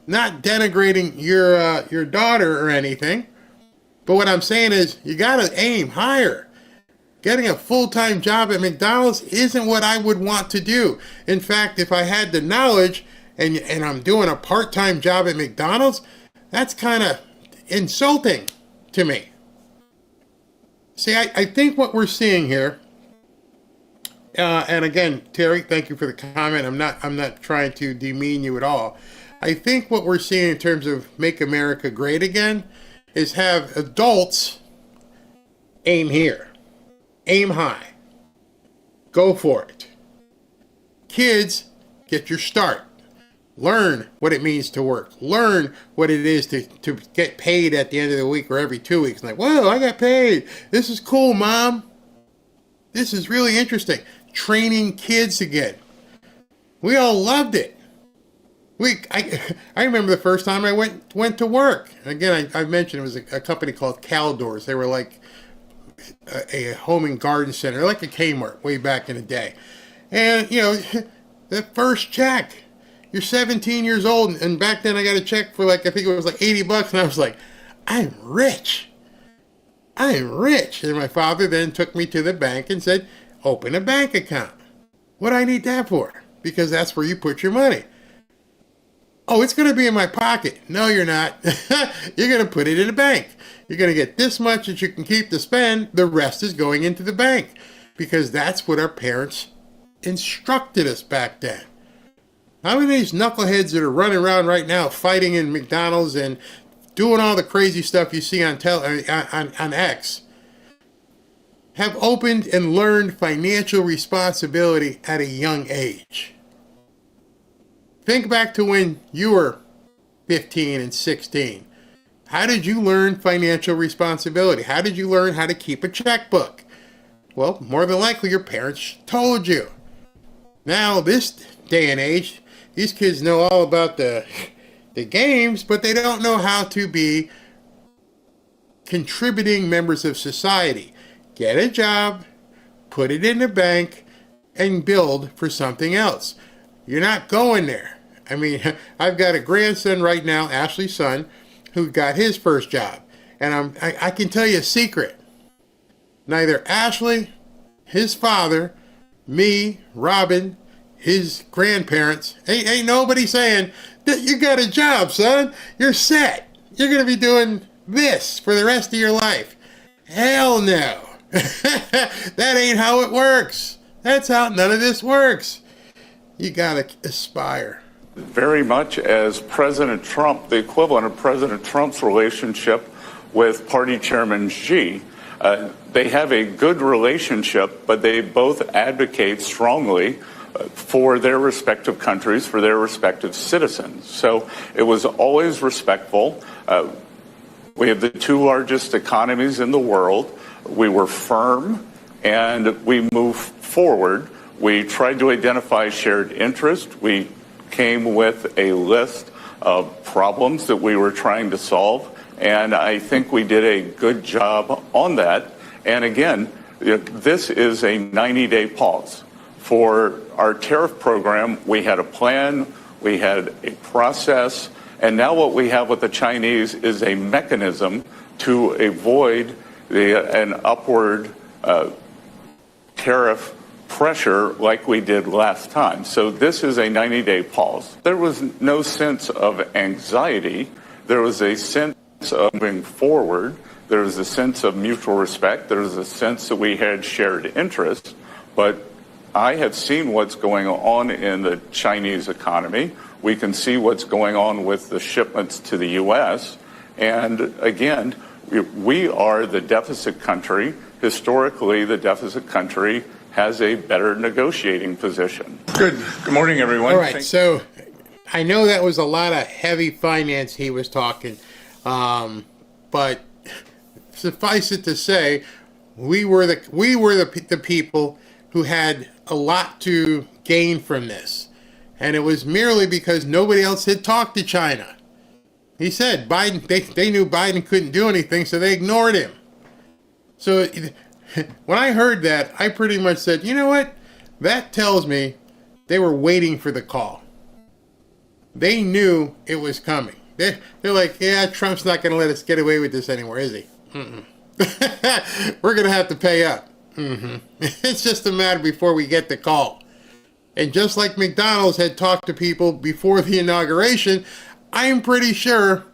Not denigrating your daughter or anything, but what I'm saying is you got to aim higher. Getting a full-time job at McDonald's isn't what I would want to do. In fact, if I had the knowledge and I'm doing a part-time job at McDonald's, that's kind of insulting to me. See, I think what we're seeing here, and again, Terry, thank you for the comment. I'm not trying to demean you at all. I think what we're seeing in terms of Make America Great Again is have adults aim here. Aim high. Go for it. Kids, get your start. Learn what it means to work. Learn what it is to get paid at the end of the week or every 2 weeks. Like, whoa, I got paid. This is cool, Mom. This is really interesting. Training kids again. We all loved it. I remember the first time I went to work. Again, I mentioned it was a company called Caldors. They were like a home and garden center, like a Kmart way back in the day. And, the first check, you're 17 years old, and back then I got a check for I think it was like $80, and I was like, I'm rich. I'm rich. And my father then took me to the bank and said, open a bank account. What do I need that for? Because that's where you put your money. Oh, it's going to be in my pocket. No, you're not. You're going to put it in a bank. You're going to get this much that you can keep to spend. The rest is going into the bank. Because that's what our parents instructed us back then. How many of these knuckleheads that are running around right now fighting in McDonald's and doing all the crazy stuff you see on X have opened and learned financial responsibility at a young age? Think back to when you were 15 and 16. How did you learn financial responsibility? How did you learn how to keep a checkbook? Well, more than likely your parents told you. Now, this day and age, these kids know all about the games, but they don't know how to be contributing members of society. Get a job, put it in the bank, and build for something else. You're not going there. I mean, I've got a grandson right now, Ashley's son, who got his first job. And I can tell you a secret. Neither Ashley, his father, me, Robin, his grandparents, ain't nobody saying, you got a job, son. You're set. You're going to be doing this for the rest of your life. Hell no. That ain't how it works. That's how none of this works. You got to aspire. Very much as President Trump, the equivalent of President Trump's relationship with Party Chairman Xi. They have a good relationship, but they both advocate strongly for their respective countries, for their respective citizens. So it was always respectful. We have the two largest economies in the world. We were firm, and we moved forward. We tried to identify shared interest. We came with a list of problems that we were trying to solve, and I think we did a good job on that. And again, this is a 90-day pause. For our tariff program, we had a plan, we had a process, and now what we have with the Chinese is a mechanism to avoid an upward tariff pressure like we did last time. So this is a 90-day pause. There was no sense of anxiety. There was a sense of moving forward. There was a sense of mutual respect. There was a sense that we had shared interests. But I have seen what's going on in the Chinese economy. We can see what's going on with the shipments to the U.S. And again, we are the deficit country. Historically, the deficit country has a better negotiating position. Good morning, everyone. All right, so I know that was a lot of heavy finance he was talking, but suffice it to say, we were the people who had a lot to gain from this, and it was merely because nobody else had talked to China. He said Biden, they knew Biden couldn't do anything, so they ignored him. So when I heard that, I pretty much said, you know what? That tells me they were waiting for the call. They knew it was coming. They're like, yeah, Trump's not going to let us get away with this anymore, is he? We're going to have to pay up. It's just a matter before we get the call. And just like McDonald's had talked to people before the inauguration, I'm pretty sure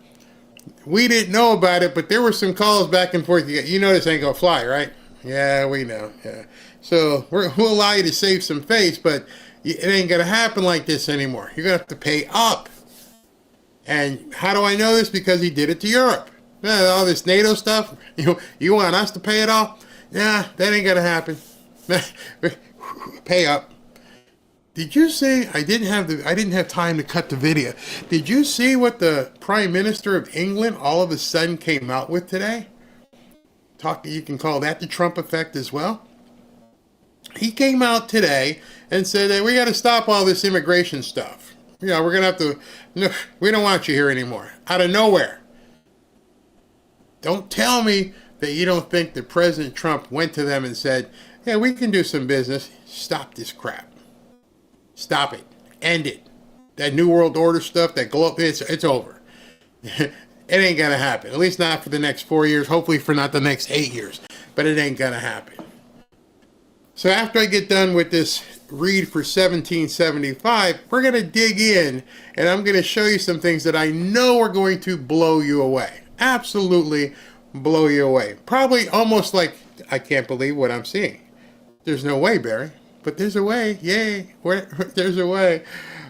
we didn't know about it, but there were some calls back and forth. You know this ain't going to fly, right? Yeah, we know. Yeah. So we'll allow you to save some face, but it ain't going to happen like this anymore. You're going to have to pay up. And how do I know this? Because he did it to Europe. All this NATO stuff, you want us to pay it all? Nah, that ain't going to happen. Pay up. Did you see, I didn't have time to cut the video. Did you see what the Prime Minister of England all of a sudden came out with today? You can call that the Trump effect as well. He came out today and said that we got to stop all this immigration stuff. We're going to have to, no, we don't want you here anymore. Out of nowhere. Don't tell me that you don't think that President Trump went to them and said, yeah, we can do some business. Stop this crap. Stop it. End it. That New World Order stuff, that globe, it's over. It ain't going to happen. At least not for the next 4 years. Hopefully for not the next 8 years. But it ain't going to happen. So after I get done with this read for 1775, we're going to dig in and I'm going to show you some things that I know are going to blow you away. Absolutely blow you away. Probably almost like, I can't believe what I'm seeing. There's no way, Barry. But there's a way. Yay. There's a way.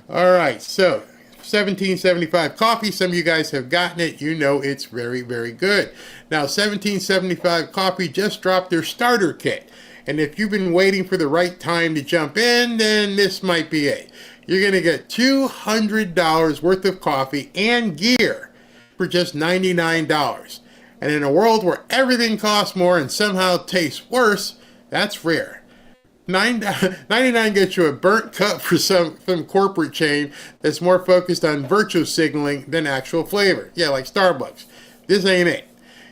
All right. So 1775 coffee. Some of you guys have gotten it. You know it's very, very good. Now 1775 coffee just dropped their starter kit. And if you've been waiting for the right time to jump in, then this might be it. You're going to get $200 worth of coffee and gear for just $99. And in a world where everything costs more and somehow tastes worse, that's rare. $99 gets you a burnt cup for some corporate chain that's more focused on virtue signaling than actual flavor. Yeah, like Starbucks. This ain't it.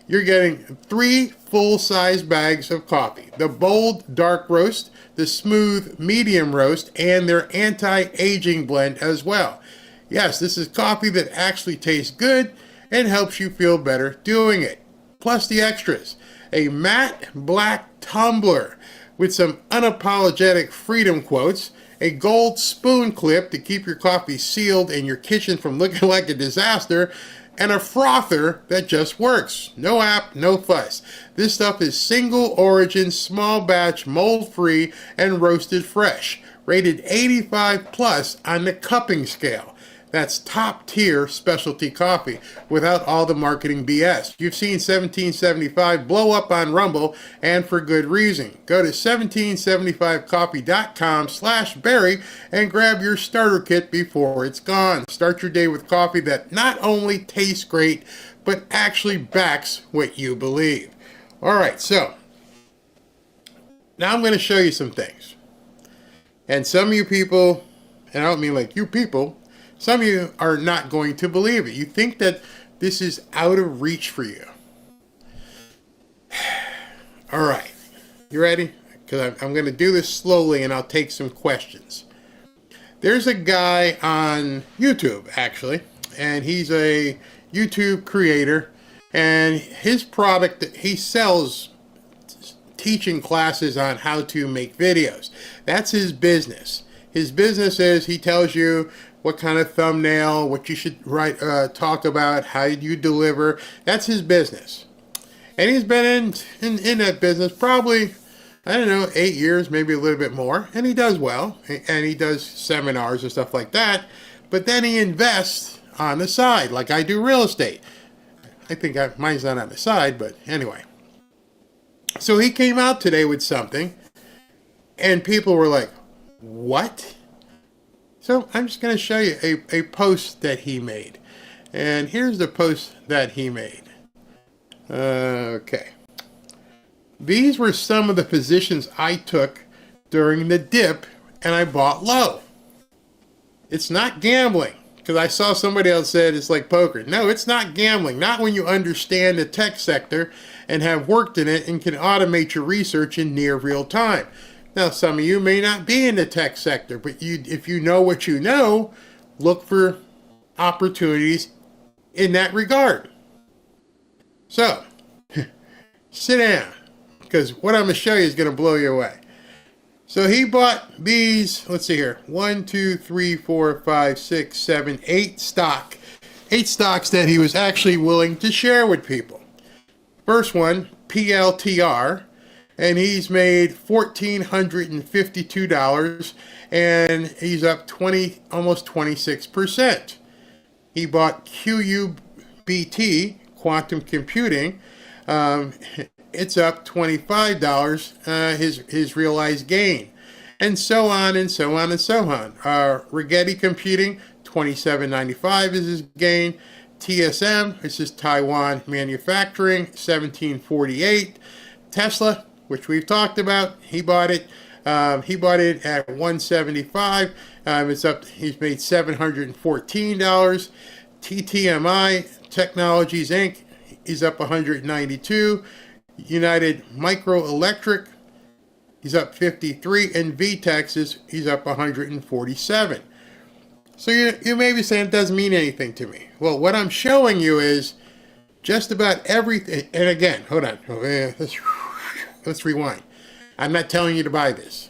You're getting 3 full-size bags of coffee. The bold dark roast, the smooth medium roast, and their anti-aging blend as well. Yes, this is coffee that actually tastes good and helps you feel better doing it. Plus the extras. A matte black tumbler with some unapologetic freedom quotes, a gold spoon clip to keep your coffee sealed in your kitchen from looking like a disaster, and a frother that just works. No app, no fuss. This stuff is single origin, small batch, mold free, and roasted fresh. Rated 85 plus on the cupping scale. That's top tier specialty coffee without all the marketing BS. You've seen 1775 blow up on Rumble, and for good reason. Go to 1775coffee.com/Barry and grab your starter kit before it's gone. Start your day with coffee that not only tastes great, but actually backs what you believe. All right, so now I'm going to show you some things. And some of you people, and I don't mean like you people, some of you are not going to believe it. You think that this is out of reach for you. All right. You ready? Because I'm going to do this slowly and I'll take some questions. There's a guy on YouTube, actually, and he's a YouTube creator. And his product, he sells teaching classes on how to make videos. That's his business. His business is he tells you what kind of thumbnail, what you should write, talk about, how you deliver. That's his business. And he's been in that business probably, 8 years, maybe a little bit more. And he does well. And he does seminars and stuff like that. But then he invests on the side, like I do real estate. I think mine's not on the side, but anyway. So he came out today with something. And people were like, what? So I'm just going to show you a post that he made. And here's the post that he made. Okay. These were some of the positions I took during the dip and I bought low. It's not gambling. because I saw somebody else said it's like poker. No, it's not gambling. Not when you understand the tech sector and have worked in it and can automate your research in near real time. Now, some of you may not be in the tech sector, but if you know what you know, look for opportunities in that regard. So, sit down, because what I'm going to show you is going to blow you away. So he bought these, let's see here, 1, 2, 3, 4, 5, 6, 7, 8 stocks that he was actually willing to share with people. First one, PLTR, and he's made $1,452, and he's up almost 26%. He bought QUBT, quantum computing. It's up $25, his realized gain, and so on and so on and so on. Rigetti Computing, $27.95 is his gain. TSM, this is Taiwan Manufacturing, $17.48. Tesla, which we've talked about, he bought it at $175. It's up. He's made $714. TTMI Technologies Inc. is up $192. United Microelectric, he's up 53, and VTEX he's up 147. So you may be saying it doesn't mean anything to me. Well, what I'm showing you is just about everything. And again, hold on, let's rewind. I'm not telling you to buy this.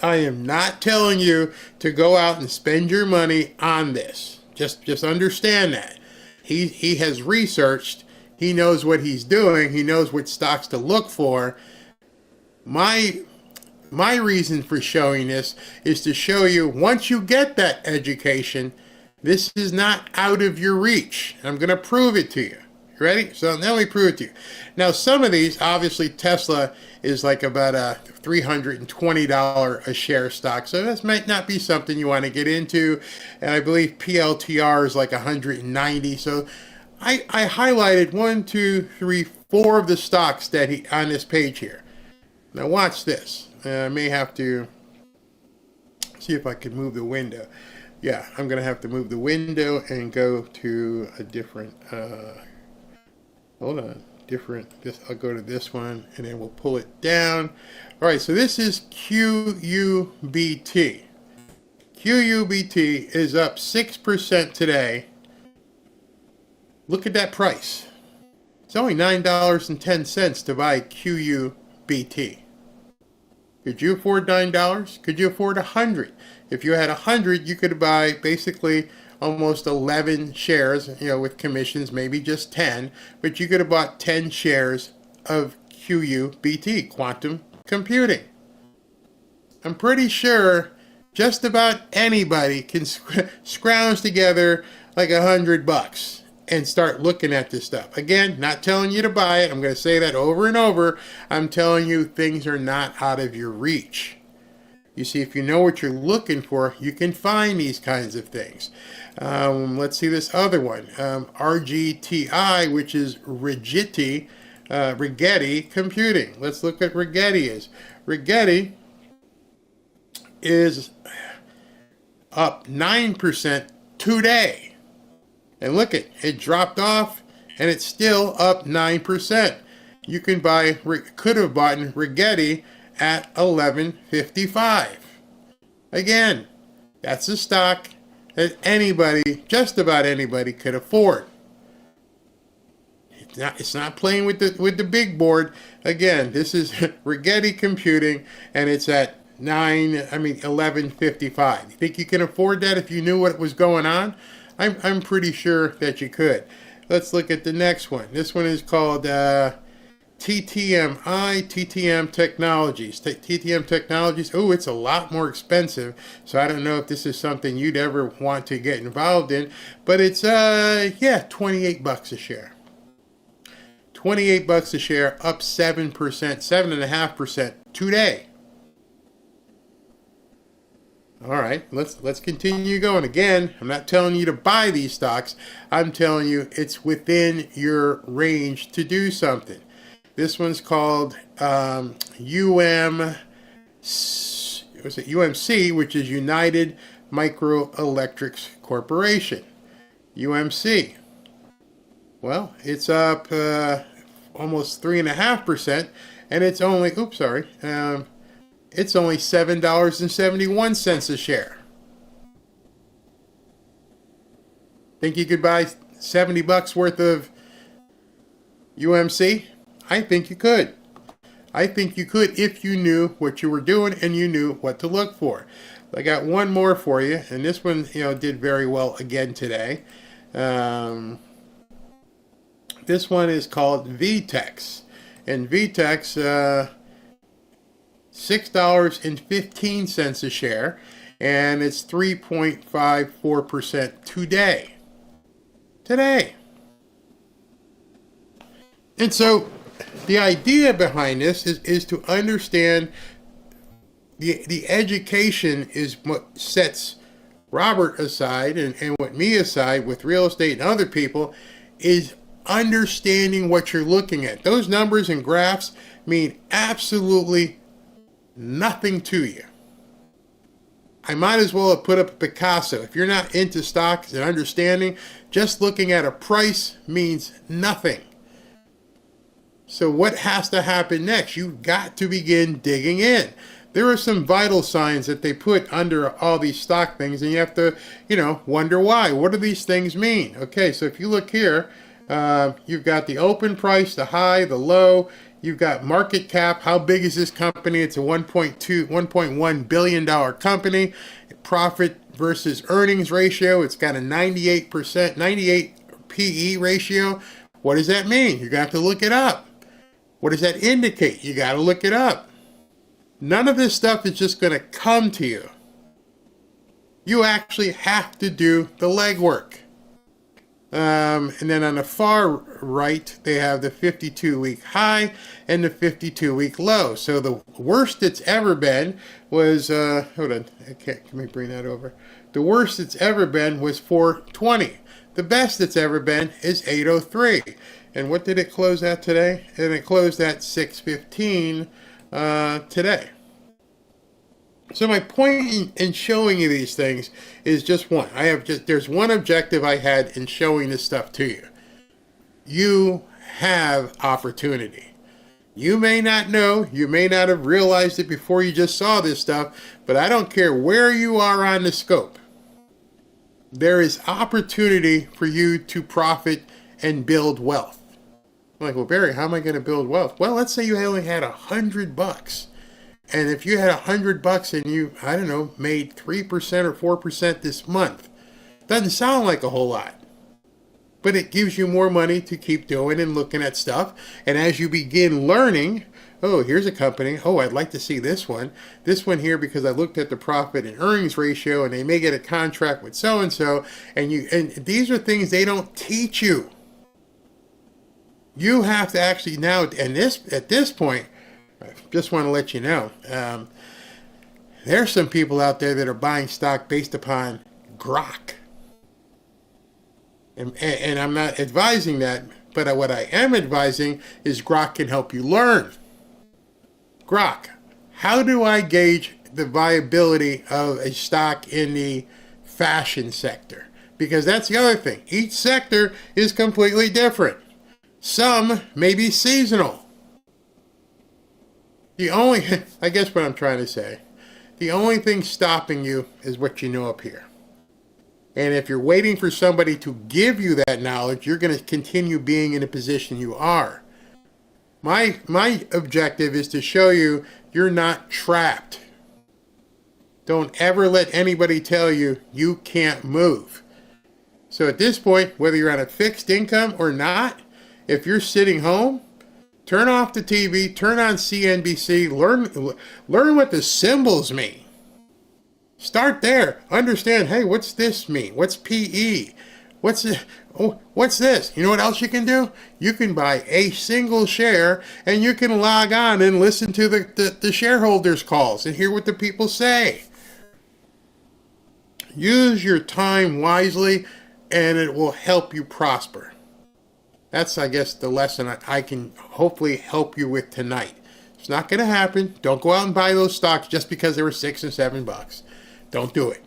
I am not telling you to go out and spend your money on this. Just understand that. He has researched. He knows what he's doing. He knows what stocks to look for. My reason for showing this is to show you, once you get that education, this is not out of your reach. I'm going to prove it to you. You ready? So let me prove it to you. Now, some of these, obviously Tesla is like about a $320 a share stock. So this might not be something you want to get into. And I believe PLTR is like 190. So I highlighted 1, 2, 3, 4 of the stocks that he on this page here. Now watch this. I may have to see if I can move the window. Yeah, I'm going to have to move the window and go to a different, hold on, I'll go to this one and then we'll pull it down. All right, so this is QUBT. QUBT is up 6% today. Look at that price. It's only $9.10 to buy QUBT. Could you afford $9? Could you afford 100? If you had 100, you could buy basically almost 11 shares, with commissions, maybe just 10, but you could have bought 10 shares of QUBT, quantum computing. I'm pretty sure just about anybody can scrounge together like $100 and start looking at this stuff. Again, not telling you to buy it. I'm going to say that over and over. I'm telling you things are not out of your reach. You see, if you know what you're looking for, you can find these kinds of things. Let's see this other one. RGTI, which is Rigetti Computing. Let's look at Rigetti. Rigetti is up 9% today. And look, it dropped off, and it's still up 9%. You could have bought Rigetti at $11.55. Again, that's a stock that anybody, just about anybody, could afford. It's not playing with the big board. Again, this is Rigetti Computing, and it's at $11.55. You think you can afford that if you knew what was going on? I'm pretty sure that you could. Let's look at the next one. This one is called TTM Technologies. TTM Technologies. Oh, it's a lot more expensive. So I don't know if this is something you'd ever want to get involved in. But it's $28 a share. $28 a share, up 7%, 7.5% today. All right, let's continue going. Again, I'm not telling you to buy these stocks. I'm telling you it's within your range to do something. This one's called UMC, which is United Microelectrics Corporation, UMC. Well, it's up almost 3.5%, and it's only, it's only $7.71 a share. Think you could buy $70 worth of UMC? I think you could. I think you could if you knew what you were doing and you knew what to look for. I got one more for you, and this one, did very well again today. This one is called VTEX, and VTEX, $6.15 a share, and it's 3.54% today. And so the idea behind this is to understand the education is what sets Robert aside and what me aside with real estate and other people is understanding what you're looking at. Those numbers and graphs mean absolutely nothing to you. I might as well have put up a Picasso. If you're not into stocks and understanding, just looking at a price means nothing. So what has to happen next? You've got to begin digging in. There are some vital signs that they put under all these stock things, and you have to, wonder why. What do these things mean? Okay, so if you look here, you've got the open price, the high, the low. You've got market cap. How big is this company? It's a $1.1 billion company. Profit versus earnings ratio. It's got a 98 PE ratio. What does that mean? You're going to have to look it up. What does that indicate? You got to look it up. None of this stuff is just going to come to you. You actually have to do the legwork. And then on the far right, they have the 52-week high and the 52-week low. So the worst it's ever been was, hold on, let me bring that over. The worst it's ever been was 420. The best it's ever been is 803. And what did it close at today? And it closed at 615 today. So my point in showing you these things is just one. There's one objective I had in showing this stuff to you. You have opportunity. You may not know, you may not have realized it before you just saw this stuff, but I don't care where you are on the scope. There is opportunity for you to profit and build wealth. I'm like, well, Barry, how am I going to build wealth? Well, let's say you only had $100. And if you had $100 and you, made 3% or 4% this month, doesn't sound like a whole lot. But it gives you more money to keep doing and looking at stuff. And as you begin learning, oh, here's a company. Oh, I'd like to see this one. This one here because I looked at the profit and earnings ratio and they may get a contract with so-and-so. And these are things they don't teach you. You have to actually now, at this point, I just want to let you know, there's some people out there that are buying stock based upon grok. And I'm not advising that, but what I am advising is grok can help you learn. Grok, how do I gauge the viability of a stock in the fashion sector? Because that's the other thing. Each sector is completely different. Some may be seasonal. I guess what I'm trying to say, the only thing stopping you is what you know up here. And if you're waiting for somebody to give you that knowledge, you're going to continue being in the position you are. My objective is to show you you're not trapped. Don't ever let anybody tell you you can't move. So at this point, whether you're on a fixed income or not, if you're sitting home, turn off the TV, turn on CNBC, learn what the symbols mean. Start there. Understand, hey, what's this mean? What's PE? What's this? You know what else you can do? You can buy a single share and you can log on and listen to the shareholders' calls and hear what the people say. Use your time wisely and it will help you prosper. That's, I guess, the lesson I can hopefully help you with tonight. It's not going to happen. Don't go out and buy those stocks just because they were $6 and $7. Don't do it.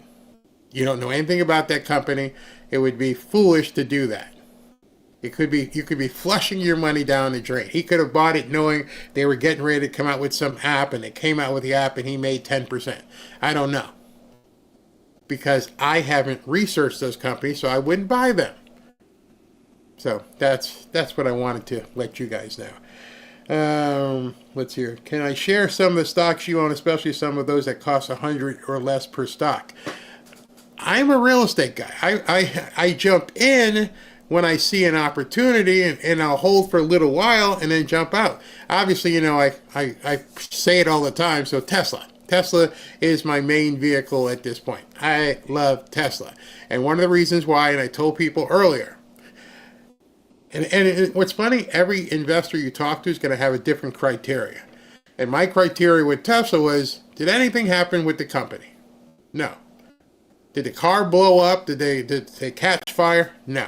You don't know anything about that company. It would be foolish to do that. You could be flushing your money down the drain. He could have bought it knowing they were getting ready to come out with some app, and they came out with the app and he made 10%. I don't know. Because I haven't researched those companies, so I wouldn't buy them. So that's what I wanted to let you guys know. Let's hear. Can I share some of the stocks you own, especially some of those that cost $100 or less per stock? I'm a real estate guy. I jump in when I see an opportunity, and I'll hold for a little while and then jump out. Obviously, I say it all the time. So Tesla is my main vehicle at this point. I love Tesla. And one of the reasons why, and I told people earlier, and what's funny, every investor you talk to is going to have a different criteria. And my criteria with Tesla was, did anything happen with the company? No. Did the car blow up? Did they catch fire? No.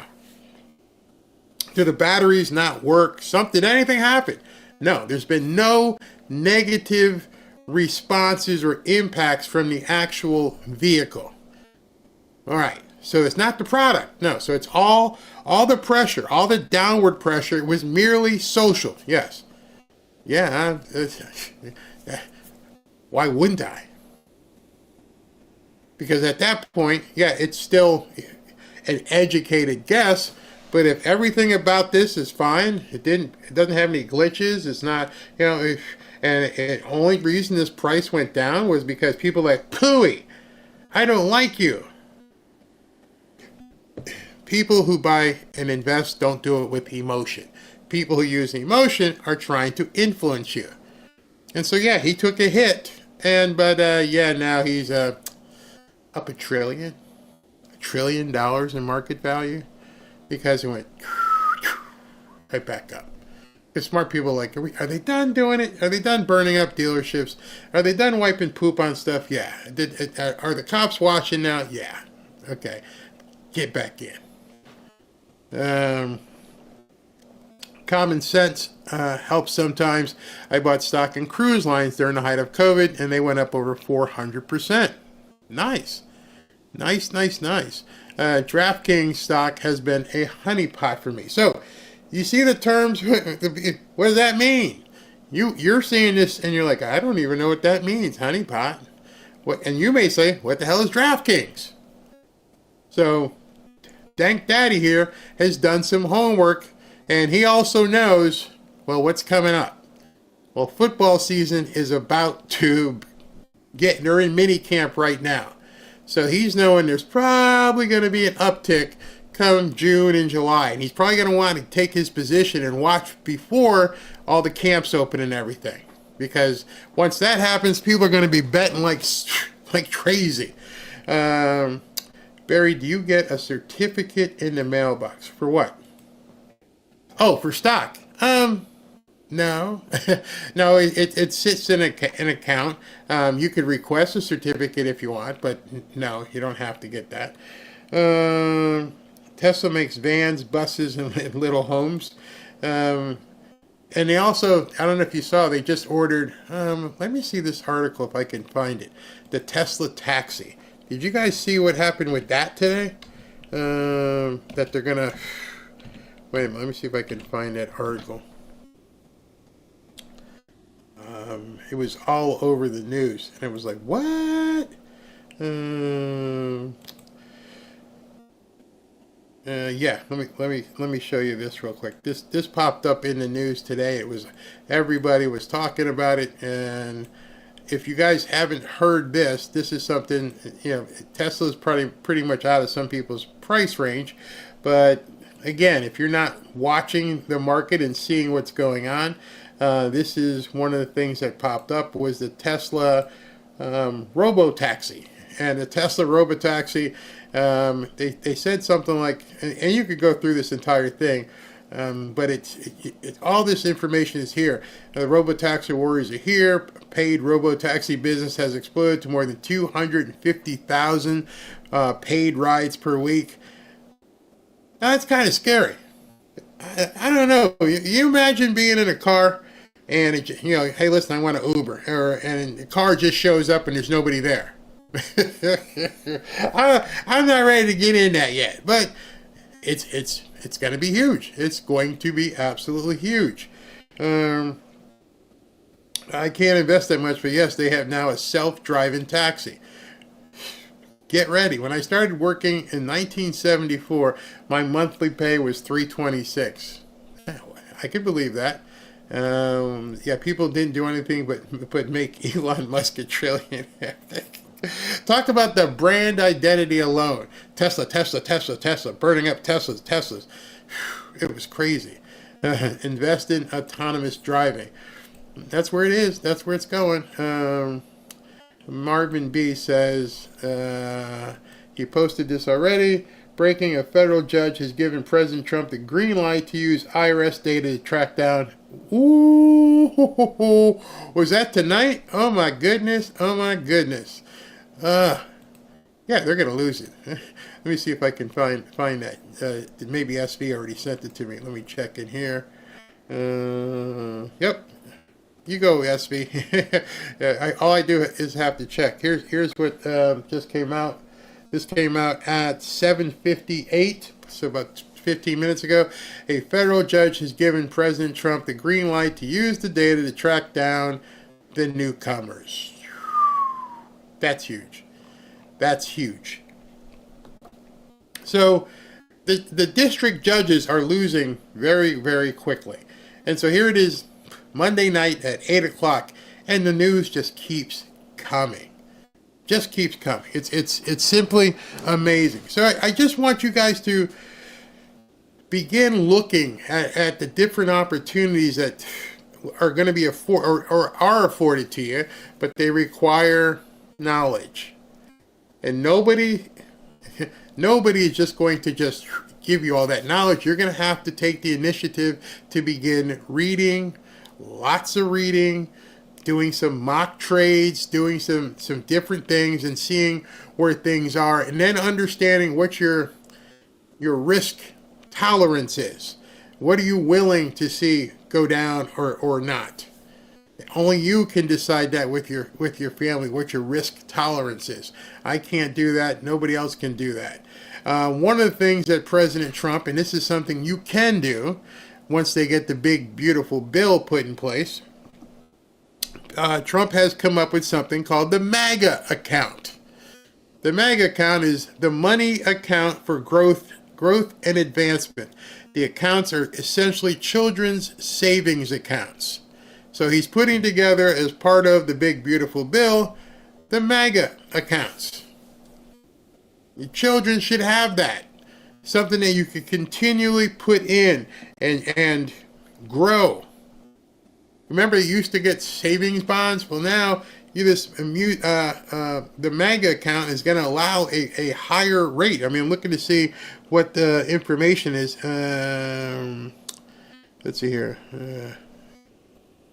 Did the batteries not work? Did anything happen? No. There's been no negative responses or impacts from the actual vehicle. All right. So it's not the product. No. So it's all the pressure, all the downward pressure was merely social. Yes. Yeah. Why wouldn't I? Because at that point, yeah, it's still an educated guess. But if everything about this is fine, it doesn't have any glitches. It's not, and the only reason this price went down was because people are like, pooey, I don't like you. People who buy and invest don't do it with emotion. People who use emotion are trying to influence you. And so, yeah, he took a hit. But now he's up $1 trillion in market value. Because it went right back up. The smart people are like, are they done doing it? Are they done burning up dealerships? Are they done wiping poop on stuff? Yeah. Are the cops watching now? Yeah. Okay. Get back in. Common sense helps sometimes. I bought stock in cruise lines during the height of COVID, and they went up over 400%. Nice. Nice. DraftKings stock has been a honeypot for me. So, you see the terms? What does that mean? You're seeing this and you're like, I don't even know what that means, honeypot. And you may say, what the hell is DraftKings? So, Dank Daddy here has done some homework, and he also knows, well, what's coming up. Well, football season is about to they're in mini camp right now. So he's knowing there's probably going to be an uptick come June and July. And he's probably going to want to take his position and watch before all the camps open and everything. Because once that happens, people are going to be betting like crazy. Barry, do you get a certificate in the mailbox? For what? Oh, for stock. No. No, it sits in an account. You could request a certificate if you want, but no, you don't have to get that. Tesla makes vans, buses, and little homes. And they also, I don't know if you saw, they just ordered, let me see this article if I can find it. The Tesla taxi. Did you guys see what happened with that today? That they're going to, wait a minute, let me see if I can find that article. It was all over the news, and it was like, what? Yeah, let me show you this real quick. This popped up in the news today. Everybody was talking about it, and if you guys haven't heard this is something, Tesla's probably pretty much out of some people's price range, but again, if you're not watching the market and seeing what's going on, this is one of the things that popped up was the Tesla robo-taxi. And the Tesla robo-taxi, they said something like, and you could go through this entire thing, but it's all this information is here. The robo-taxi warriors are here. Paid robo-taxi business has exploded to more than 250,000 paid rides per week. Now, that's kind of scary. I don't know. You imagine being in a car and hey, listen, I want an Uber, and the car just shows up and there's nobody there. I'm not ready to get in that yet, but it's going to be huge. It's going to be absolutely huge. I can't invest that much, but yes, they have now a self-driving taxi. Get ready. When I started working in 1974, my monthly pay was $326. I could believe that. Yeah, people didn't do anything but make Elon Musk a trillionaire. Talk about the brand identity alone. Tesla, Tesla, Tesla, Tesla, burning up Teslas. It was crazy. Invest in autonomous driving. That's where it is. That's where it's going. Marvin B says, he posted this already. Breaking, a federal judge has given President Trump the green light to use IRS data to track down. Ooh, was that tonight? Oh my goodness. Oh my goodness. Yeah, they're going to lose it. Let me see if I can find that. Maybe SV already sent it to me. Let me check in here. Yep. You go, SV. All I do is have to check. Here's what just came out. This came out at 7:58, so about 15 minutes ago. A federal judge has given President Trump the green light to use the data to track down the newcomers. That's huge. That's huge. So the district judges are losing very, very quickly. And so here it is, Monday night at 8 o'clock, and the news just keeps coming. Just keeps coming. It's simply amazing. So I just want you guys to begin looking at the different opportunities that are going to be or are afforded to you, but they require knowledge. And nobody is just going to just give you all that knowledge. You're going to have to take the initiative to begin reading, lots of reading, doing some mock trades, doing some different things and seeing where things are, and then understanding what your risk tolerance is. What are you willing to see go down or not? Only you can decide that with your family, what your risk tolerance is. I can't do that. Nobody else can do that. One of the things that President Trump, and this is something you can do once they get the big, beautiful bill put in place, Trump has come up with something called the MAGA account. The MAGA account is the money account for growth and advancement. The accounts are essentially children's savings accounts. So he's putting together, as part of the big, beautiful bill, the MAGA accounts. Your children should have that. Something that you can continually put in and grow. Remember, you used to get savings bonds? Well, now the MAGA account is going to allow a higher rate. I mean, I'm looking to see what the information is. Let's see here.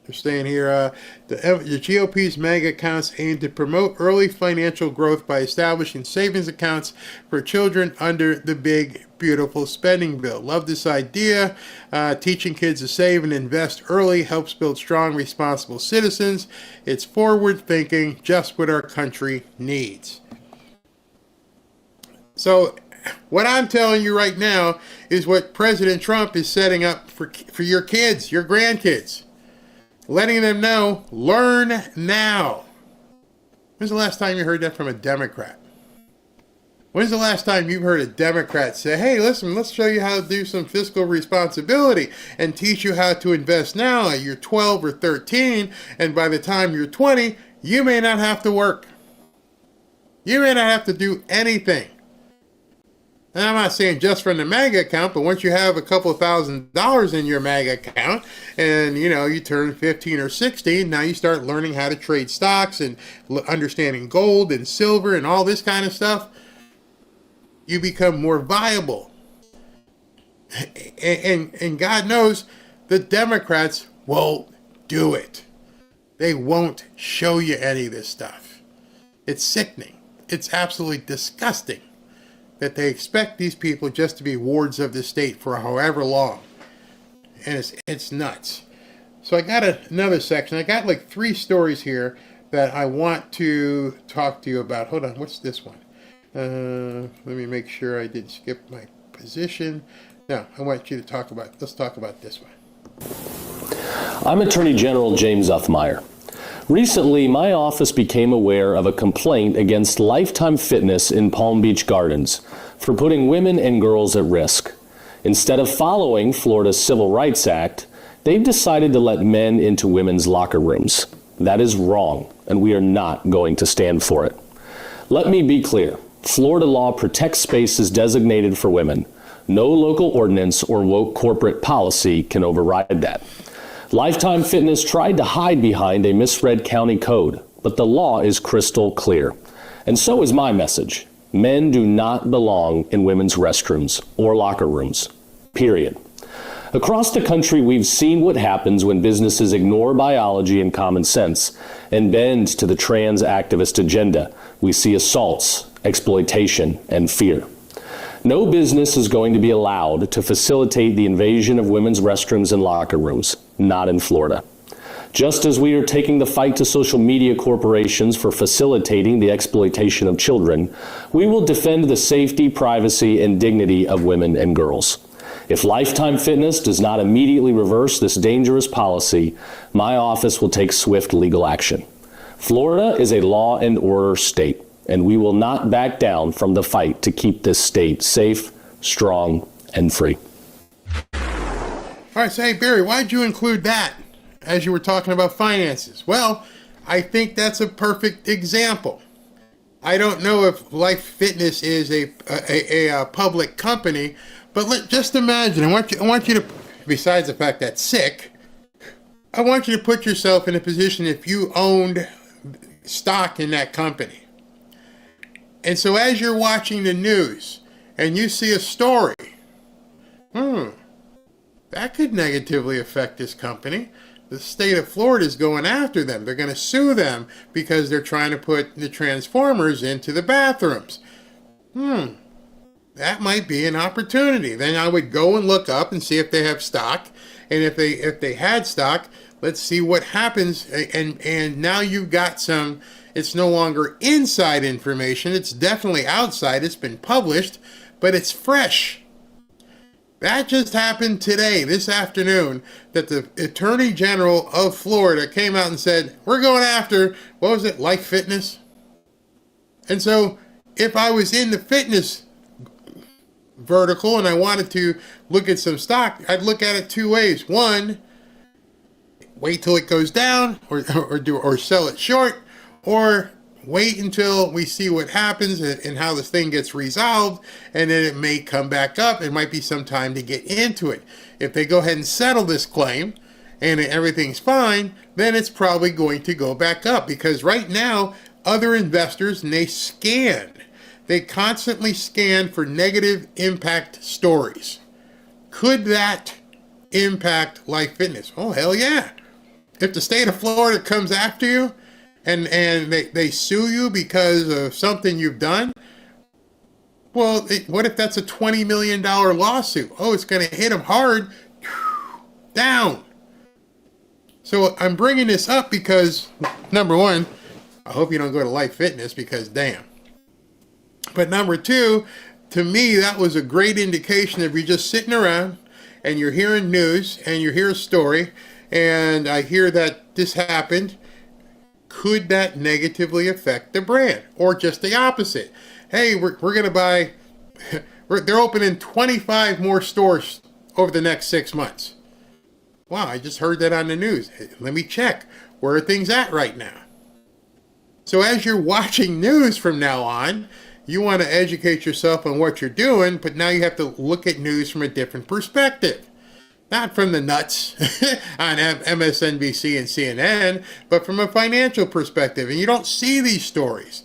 They're saying here, the GOP's MAGA accounts aim to promote early financial growth by establishing savings accounts for children under the big, beautiful spending bill. Love this idea. Teaching kids to save and invest early helps build strong, responsible citizens. It's forward thinking, just what our country needs. So what I'm telling you right now is what President Trump is setting up for your kids, your grandkids. Letting them know, learn now. When's the last time you heard that from a Democrat? When's the last time you've heard a Democrat say, hey, listen, let's show you how to do some fiscal responsibility and teach you how to invest now at you're 12 or 13, and by the time you're 20, you may not have to work. You may not have to do anything. And I'm not saying just from the MAGA account, but once you have a couple $1,000s in your MAGA account and, you turn 15 or 16, now you start learning how to trade stocks and understanding gold and silver and all this kind of stuff. You become more viable. And God knows the Democrats won't do it. They won't show you any of this stuff. It's sickening. It's absolutely disgusting that they expect these people just to be wards of the state for however long. And it's nuts. So I got another section. I got like 3 stories here that I want to talk to you about. Hold on, what's this one? Let me make sure I didn't skip my position. No, I want you to talk about, let's talk about this one. I'm Attorney General James Uthmeyer. Recently, my office became aware of a complaint against Lifetime Fitness in Palm Beach Gardens for putting women and girls at risk. Instead of following Florida's Civil Rights Act, they've decided to let men into women's locker rooms. That is wrong, and we are not going to stand for it. Let me be clear. Florida law protects spaces designated for women. No local ordinance or woke corporate policy can override that. Lifetime Fitness tried to hide behind a misread county code, but the law is crystal clear. And so is my message. Men do not belong in women's restrooms or locker rooms, period. Across the country, we've seen what happens when businesses ignore biology and common sense and bend to the trans activist agenda. We see assaults, exploitation, and fear. No business is going to be allowed to facilitate the invasion of women's restrooms and locker rooms, not in Florida. Just as we are taking the fight to social media corporations for facilitating the exploitation of children, we will defend the safety, privacy, and dignity of women and girls. If Lifetime Fitness does not immediately reverse this dangerous policy, my office will take swift legal action. Florida is a law and order state, and we will not back down from the fight to keep this state safe, strong, and free. All right, so hey, Barry, why'd you include that as you were talking about finances? Well, I think that's a perfect example. I don't know if Life Fitness is a public company, but just imagine, I want you to, besides the fact that it's sick, I want you to put yourself in a position if you owned stock in that company. And so as you're watching the news and you see a story, that could negatively affect this company. The state of Florida is going after them. They're going to sue them because they're trying to put the transformers into the bathrooms. That might be an opportunity. Then I would go and look up and see if they have stock. And if they had stock, let's see what happens. And now you've got some, it's no longer inside information. It's definitely outside. It's been published, but it's fresh. That just happened today, this afternoon, that the Attorney General of Florida came out and said, we're going after, what was it, Life Fitness? And so if I was in the fitness vertical and I wanted to look at some stock, I'd look at it two ways. One, wait till it goes down or sell it short, or wait until we see what happens and how this thing gets resolved, and then it may come back up. It might be some time to get into it. If they go ahead and settle this claim and everything's fine, then it's probably going to go back up, because right now other investors, and they constantly scan for negative impact stories. Could that impact Life Fitness? Oh, hell yeah. If the state of Florida comes after you and they sue you because of something you've done, well, what if that's a $20 million lawsuit? Oh, it's going to hit them hard. Down. So I'm bringing this up because, number one, I hope you don't go to Life Fitness, because damn. But number two, to me, that was a great indication that you're just sitting around and you're hearing news and you hear a story and I hear that this happened. Could that negatively affect the brand? Or just the opposite? Hey, we're going to buy, they're opening 25 more stores over the next 6 months. Wow, I just heard that on the news. Let me check. Where are things at right now? So as you're watching news from now on, you want to educate yourself on what you're doing, but now you have to look at news from a different perspective. Not from the nuts on MSNBC and CNN, but from a financial perspective. And you don't see these stories.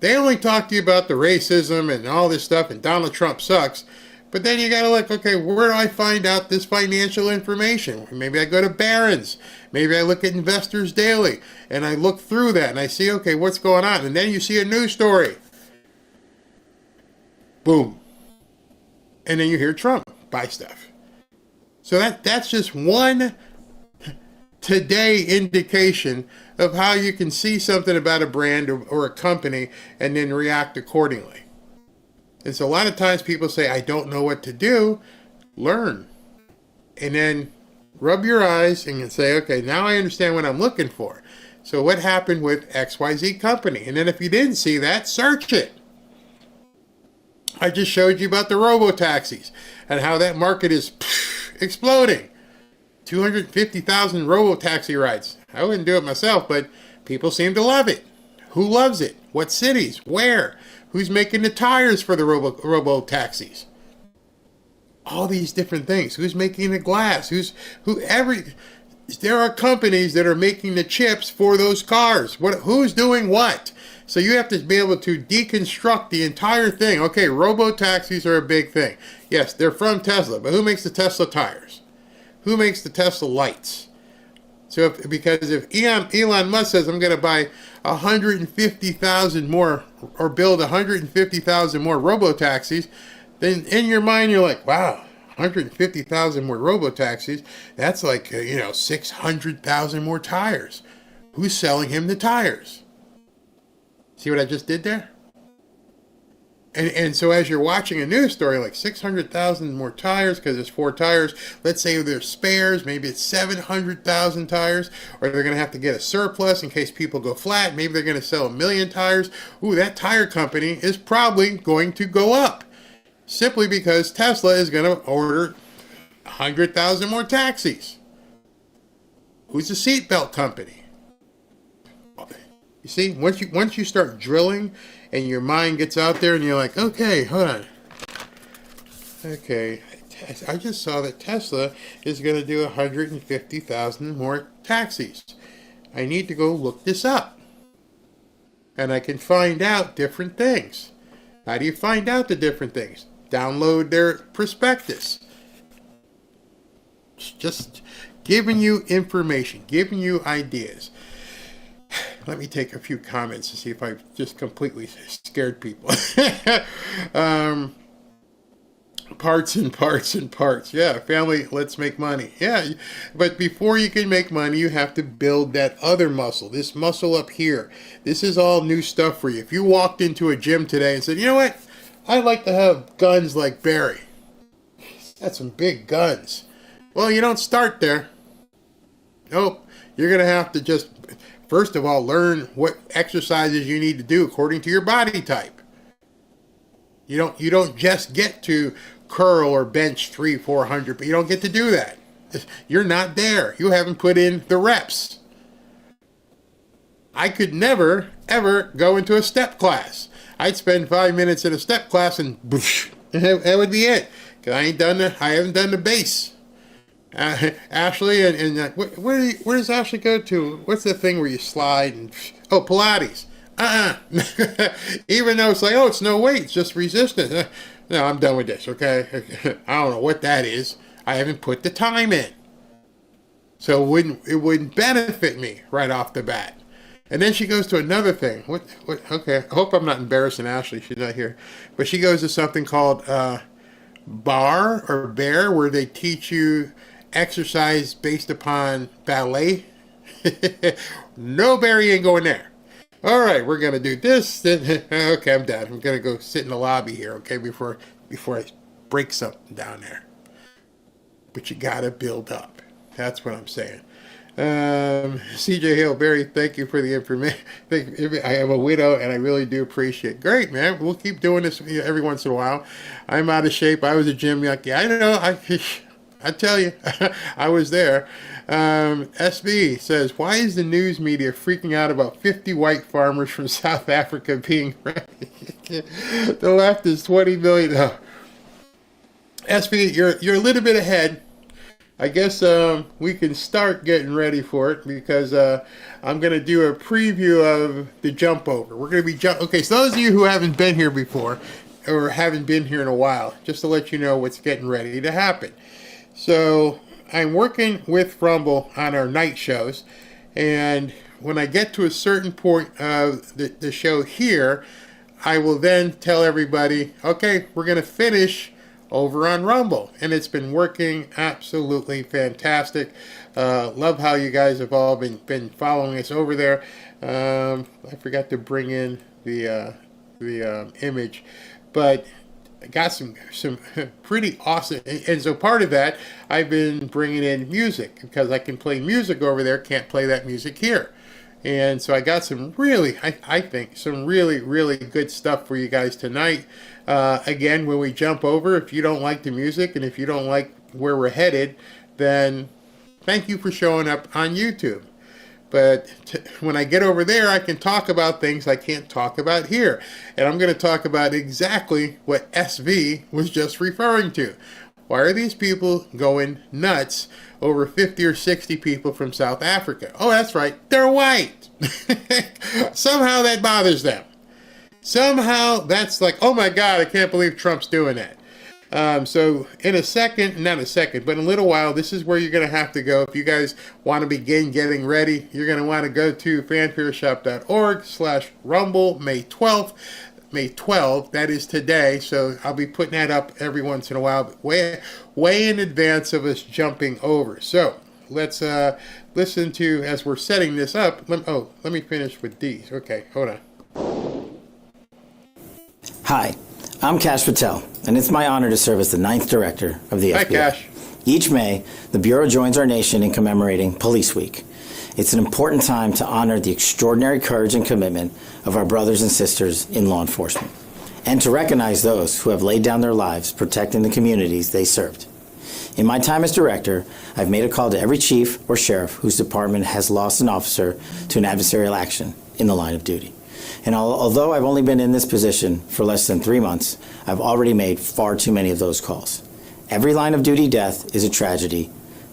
They only talk to you about the racism and all this stuff, and Donald Trump sucks. But then you got to look, okay, where do I find out this financial information? Maybe I go to Barron's. Maybe I look at Investors Daily, and I look through that, and I see, okay, what's going on? And then you see a news story. Boom. And then you hear Trump buy stuff. So that's just one today indication of how you can see something about a brand or a company and then react accordingly. And so a lot of times people say, I don't know what to do. Learn. And then rub your eyes and say, okay, now I understand what I'm looking for. So what happened with XYZ company? And then if you didn't see that, search it. I just showed you about the robo-taxis and how that market is exploding. 250,000 robo-taxi rides. I wouldn't do it myself, but people seem to love it. Who loves it? What cities? Where? Who's making the tires for the robo-taxis? All these different things. Who's making the glass? There are companies that are making the chips for those cars. Who's doing what? So you have to be able to deconstruct the entire thing. Okay, robo-taxis are a big thing. Yes, they're from Tesla, but who makes the Tesla tires? Who makes the Tesla lights? So because if Elon Musk says, I'm going to buy 150,000 more or build 150,000 more robo-taxis, then in your mind you're like, wow, 150,000 more robo-taxis, that's like, 600,000 more tires. Who's selling him the tires? See what I just did there? And so as you're watching a news story, like 600,000 more tires because there's 4 tires. Let's say there's spares, maybe it's 700,000 tires, or they're going to have to get a surplus in case people go flat. Maybe they're going to sell 1 million tires. Ooh, that tire company is probably going to go up simply because Tesla is going to order 100,000 more taxis. Who's the seatbelt company? You see, once you start drilling and your mind gets out there and you're like, okay, hold on. Okay, I just saw that Tesla is going to do 150,000 more taxis. I need to go look this up. And I can find out different things. How do you find out the different things? Download their prospectus. Just giving you information, giving you ideas. Let me take a few comments to see if I've just completely scared people. Parts and parts and parts. Yeah, family, let's make money. Yeah, but before you can make money, you have to build that other muscle, this muscle up here. This is all new stuff for you. If you walked into a gym today and said, you know what, I'd like to have guns like Barry. That's some big guns. Well, you don't start there. Nope. You're going to have to just, first of all, learn what exercises you need to do according to your body type. You don't just get to curl or bench 300-400, but you don't get to do that. You're not there. You haven't put in the reps. I could never, ever go into a step class. I'd spend 5 minutes in a step class and that would be it. Because I haven't done the base. Ashley and where does Ashley go to? What's the thing where you slide and Pilates? Even though it's like, it's no weight, it's just resistance. No, I'm done with this. Okay, I don't know what that is. I haven't put the time in, so it wouldn't benefit me right off the bat. And then she goes to another thing. What? Okay, I hope I'm not embarrassing Ashley. She's not here, but she goes to something called Bear, where they teach you exercise based upon ballet. No, Barry ain't going there. All right, we're going to do this. Okay, I'm done. I'm going to go sit in the lobby here, okay, before I break something down there. But you got to build up. That's what I'm saying. CJ Hill, Barry, thank you for the information. I am a widow, and I really do appreciate it. Great, man. We'll keep doing this every once in a while. I'm out of shape. I was a gym junkie. I don't know. I tell you, I was there. SB says, why is the news media freaking out about 50 white farmers from South Africa being the left is 20 million. Oh. SB, you're a little bit ahead. I guess we can start getting ready for it because I'm going to do a preview of the jump over. We're going to be okay, so those of you who haven't been here before or haven't been here in a while, just to let you know what's getting ready to happen. So I'm working with Rumble on our night shows, and when I get to a certain point of the show here, I will then tell everybody, okay, we're going to finish over on Rumble, and it's been working absolutely fantastic. Love how you guys have all been following us over there. I forgot to bring in the image, but I got some pretty awesome, and so part of that, I've been bringing in music because I can play music over there, can't play that music here. And so I got some really, I think, some really, really good stuff for you guys tonight. Again, when we jump over, if you don't like the music and if you don't like where we're headed, then thank you for showing up on YouTube. But when I get over there, I can talk about things I can't talk about here. And I'm going to talk about exactly what SV was just referring to. Why are these people going nuts over 50 or 60 people from South Africa? Oh, that's right. They're white. Somehow that bothers them. Somehow that's like, oh my God, I can't believe Trump's doing that. So in a second, not a second, but in a little while, this is where you're going to have to go. If you guys want to begin getting ready, you're going to want to go to fanfareshop.org/Rumble, May 12th. May 12th, that is today, so I'll be putting that up every once in a while, but way in advance of us jumping over. So let's listen to, as we're setting this up, let me finish with these. Okay, hold on. Hi, I'm Kash Patel, and it's my honor to serve as the 9th director of the FBI. Hi, Kash. Each May, the Bureau joins our nation in commemorating Police Week. It's an important time to honor the extraordinary courage and commitment of our brothers and sisters in law enforcement, and to recognize those who have laid down their lives protecting the communities they served. In my time as director, I've made a call to every chief or sheriff whose department has lost an officer to an adversarial action in the line of duty. And although I've only been in this position for less than 3 months, I've already made far too many of those calls. Every line of duty death is a tragedy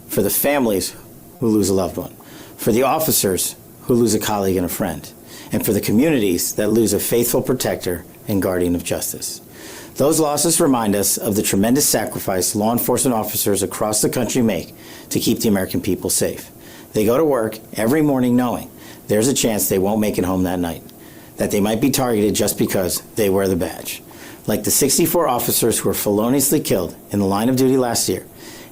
for the families who lose a loved one, for the officers who lose a colleague and a friend, and for the communities that lose a faithful protector and guardian of justice. Those losses remind us of the tremendous sacrifice law enforcement officers across the country make to keep the American people safe. They go to work every morning knowing there's a chance they won't make it home that night, that they might be targeted just because they wear the badge. Like the 64 officers who were feloniously killed in the line of duty last year,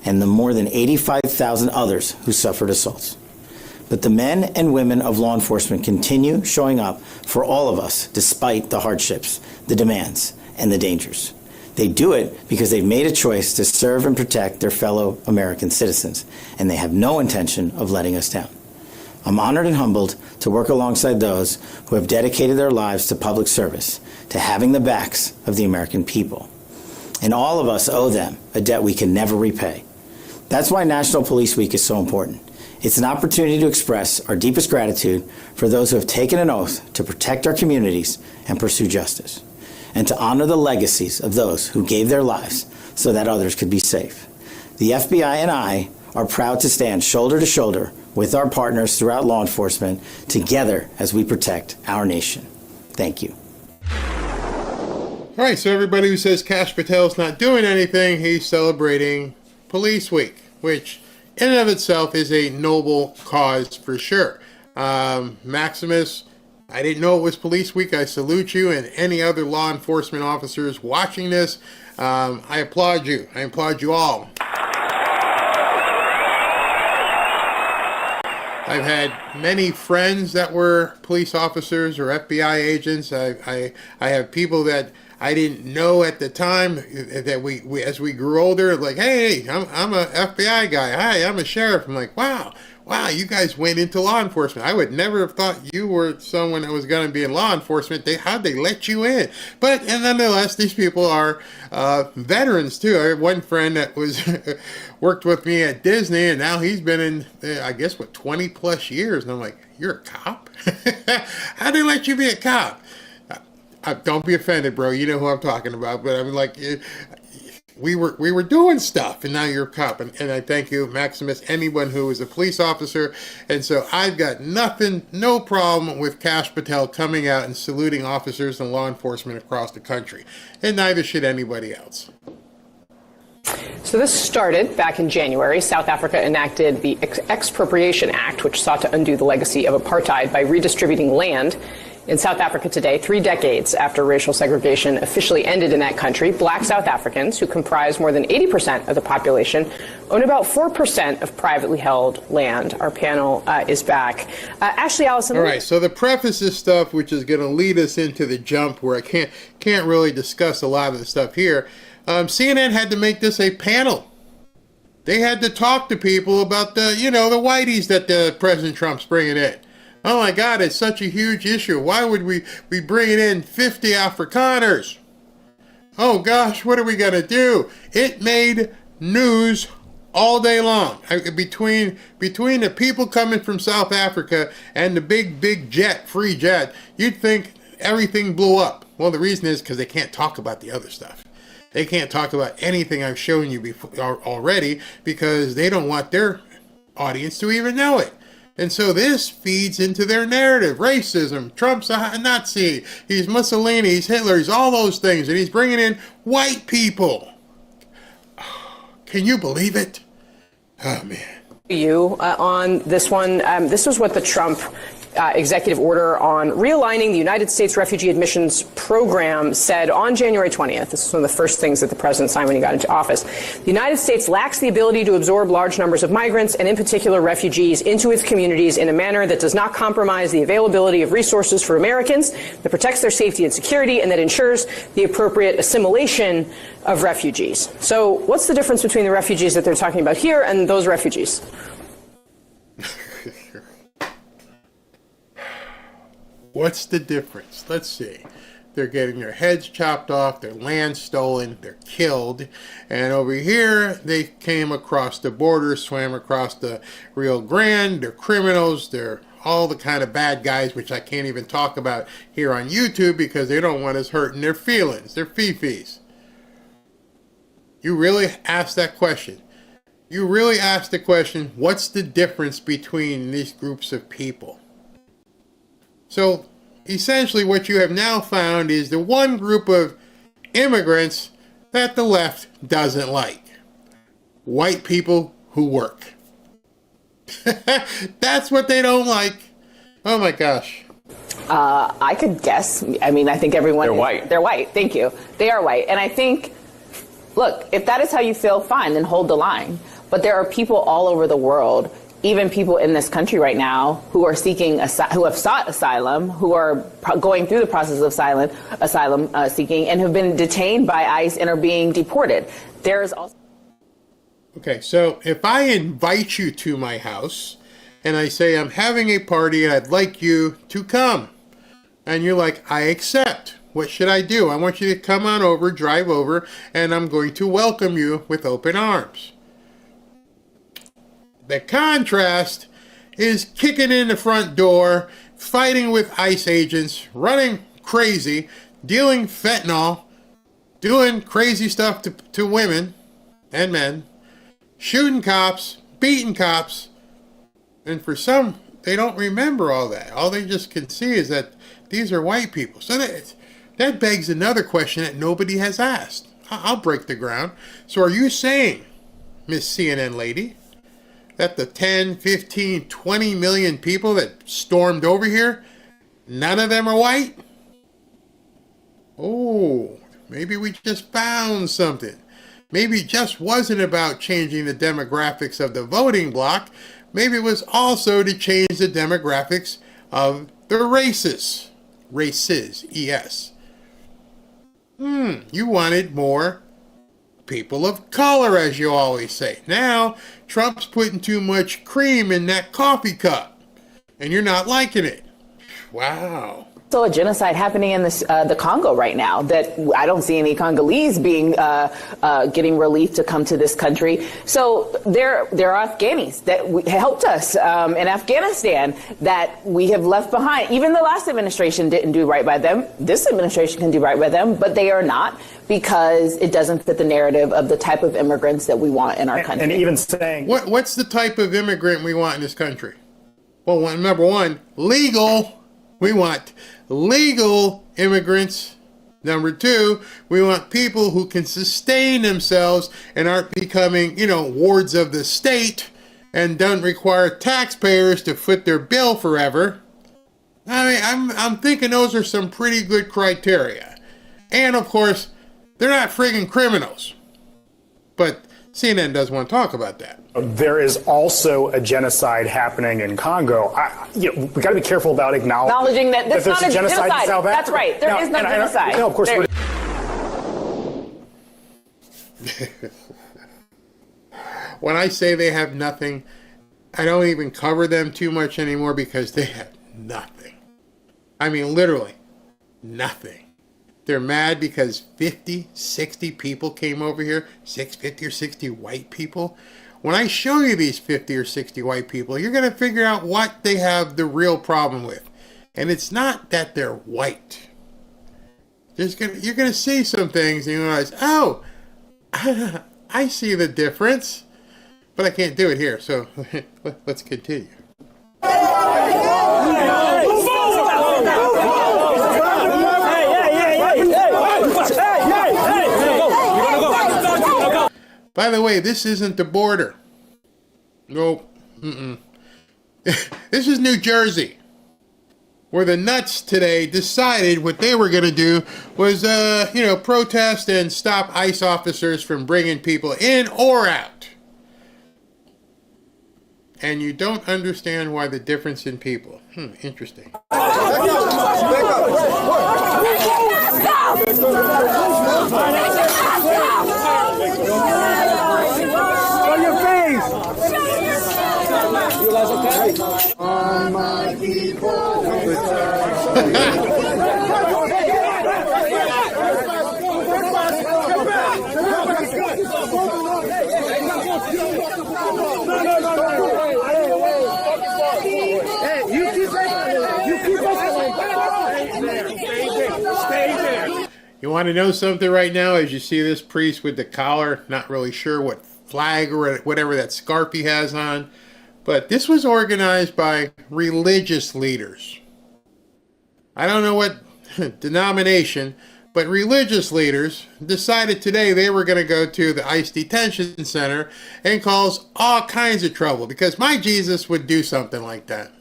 and the more than 85,000 others who suffered assaults. But the men and women of law enforcement continue showing up for all of us despite the hardships, the demands, and the dangers. They do it because they've made a choice to serve and protect their fellow American citizens, and they have no intention of letting us down. I'm honored and humbled to work alongside those who have dedicated their lives to public service, to having the backs of the American people. And all of us owe them a debt we can never repay. That's why National Police Week is so important. It's an opportunity to express our deepest gratitude for those who have taken an oath to protect our communities and pursue justice, and to honor the legacies of those who gave their lives so that others could be safe. The FBI and I are proud to stand shoulder to shoulder with our partners throughout law enforcement together as we protect our nation. Thank you. All right, so everybody who says Kash Patel's not doing anything, he's celebrating Police Week, which in and of itself is a noble cause for sure. Maximus, I didn't know it was Police Week. I salute you and any other law enforcement officers watching this. I applaud you. I applaud you all. I've had many friends that were police officers or FBI agents. I have people that I didn't know at the time that we as we grew older, like, hey, I'm a FBI guy. Hi, I'm a sheriff. I'm like, wow, you guys went into law enforcement. I would never have thought you were someone that was going to be in law enforcement. How'd they let you in? But and nonetheless, these people are veterans too. I had one friend that was worked with me at Disney, and now he's been in, I guess, 20 plus years. And I'm like, you're a cop? How'd they let you be a cop? Don't be offended, bro. You know who I'm talking about. But I'm like, we were doing stuff, and now you're a cop. And I thank you, Maximus, anyone who is a police officer. And so I've got no problem with Kash Patel coming out and saluting officers and law enforcement across the country. And neither should anybody else. So this started back in January. South Africa enacted the Expropriation Act, which sought to undo the legacy of apartheid by redistributing land In South Africa today, 3 decades after racial segregation officially ended in that country, black South Africans, who comprise more than 80% of the population, own about 4% of privately held land. Our panel is back. Ashley Allison. All right, so the preface is stuff which is going to lead us into the jump where I can't really discuss a lot of the stuff here. CNN had to make this a panel. They had to talk to people about the whiteys that President Trump's bringing in. Oh my God, it's such a huge issue. Why would we be bringing in 50 Afrikaners? Oh gosh, what are we going to do? It made news all day long. Between the people coming from South Africa and the big jet, free jet, you'd think everything blew up. Well, the reason is because they can't talk about the other stuff. They can't talk about anything I've shown you before already because they don't want their audience to even know it. And so this feeds into their narrative. Racism, Trump's a Nazi, he's Mussolini, he's Hitler, he's all those things. And he's bringing in white people. Can you believe it? Oh, man. You on this one. This was what the Trump executive order on realigning the United States refugee admissions program said on January 20th. This is one of the first things that the president signed when he got into office. The United States lacks the ability to absorb large numbers of migrants and in particular refugees into its communities in a manner that does not compromise the availability of resources for Americans, that protects their safety and security, and that ensures the appropriate assimilation of refugees. So what's the difference between the refugees that they're talking about here and those refugees? What's the difference? Let's see. They're getting their heads chopped off, their land stolen, they're killed. And over here, they came across the border, swam across the Rio Grande. They're criminals. They're all the kind of bad guys, which I can't even talk about here on YouTube because they don't want us hurting their feelings, their fifis. You really asked that question. You really asked the question, what's the difference between these groups of people? So essentially what you have now found is the one group of immigrants that the left doesn't like. White people who work. That's what they don't like. Oh my gosh. I could guess. I mean, I think everyone... They're white. They're white. Thank you. They are white. And I think, look, if that is how you feel, fine, then hold the line. But there are people all over the world, even people in this country right now, who are seeking, who have sought asylum, who are going through the process of asylum seeking, and have been detained by ICE and are being deported. There is also... Okay, so if I invite you to my house and I say I'm having a party and I'd like you to come, and you're like, I accept. What should I do? I want you to come on over, drive over, and I'm going to welcome you with open arms. The contrast is kicking in the front door, fighting with ICE agents, running crazy, dealing fentanyl, doing crazy stuff to women and men, shooting cops, beating cops, and for some, they don't remember all that. All they just can see is that these are white people. So that begs another question that nobody has asked. I'll break the ground. So are you saying, Miss CNN lady, that the 10, 15, 20 million people that stormed over here, none of them are white? Oh, maybe we just found something. Maybe it just wasn't about changing the demographics of the voting bloc. Maybe it was also to change the demographics of the races. Races, E-S. You wanted more people of color, as you always say. Now, Trump's putting too much cream in that coffee cup, and you're not liking it. Wow. Also a genocide happening in the Congo right now that I don't see any Congolese being getting relief to come to this country. So there are Afghanis that helped us in Afghanistan that we have left behind. Even the last administration didn't do right by them. This administration can do right by them, but they are not, because it doesn't fit the narrative of the type of immigrants that we want in our country. And even saying... What's the type of immigrant we want in this country? Well, number one, legal. We want legal immigrants. Number two, we want people who can sustain themselves and aren't becoming, wards of the state and don't require taxpayers to foot their bill forever. I mean, I'm thinking those are some pretty good criteria. And of course, they're not friggin' criminals. But CNN doesn't want to talk about that. There is also a genocide happening in Congo. We got to be careful about acknowledging that there's not a genocide in South Africa. That's right. There is no genocide. No, of course. When I say they have nothing, I don't even cover them too much anymore because they have nothing. I mean, literally, nothing. They're mad because 50, 60 people came over here, 50 or 60 white people. When I show you these 50 or 60 white people, you're going to figure out what they have the real problem with. And it's not that they're white. You're going to see some things and you realize, oh, I see the difference. But I can't do it here, so let's continue. By the way, this isn't the border. Nope. This is New Jersey, where the nuts today decided what they were going to do was, protest and stop ICE officers from bringing people in or out. And you don't understand why the difference in people. Interesting. On my people. You want to know something right now as you see this priest with the collar, not really sure what flag or whatever that scarf he has on, but this was organized by religious leaders. I don't know what denomination, but religious leaders decided today they were going to go to the ICE detention center and cause all kinds of trouble because my Jesus would do something like that.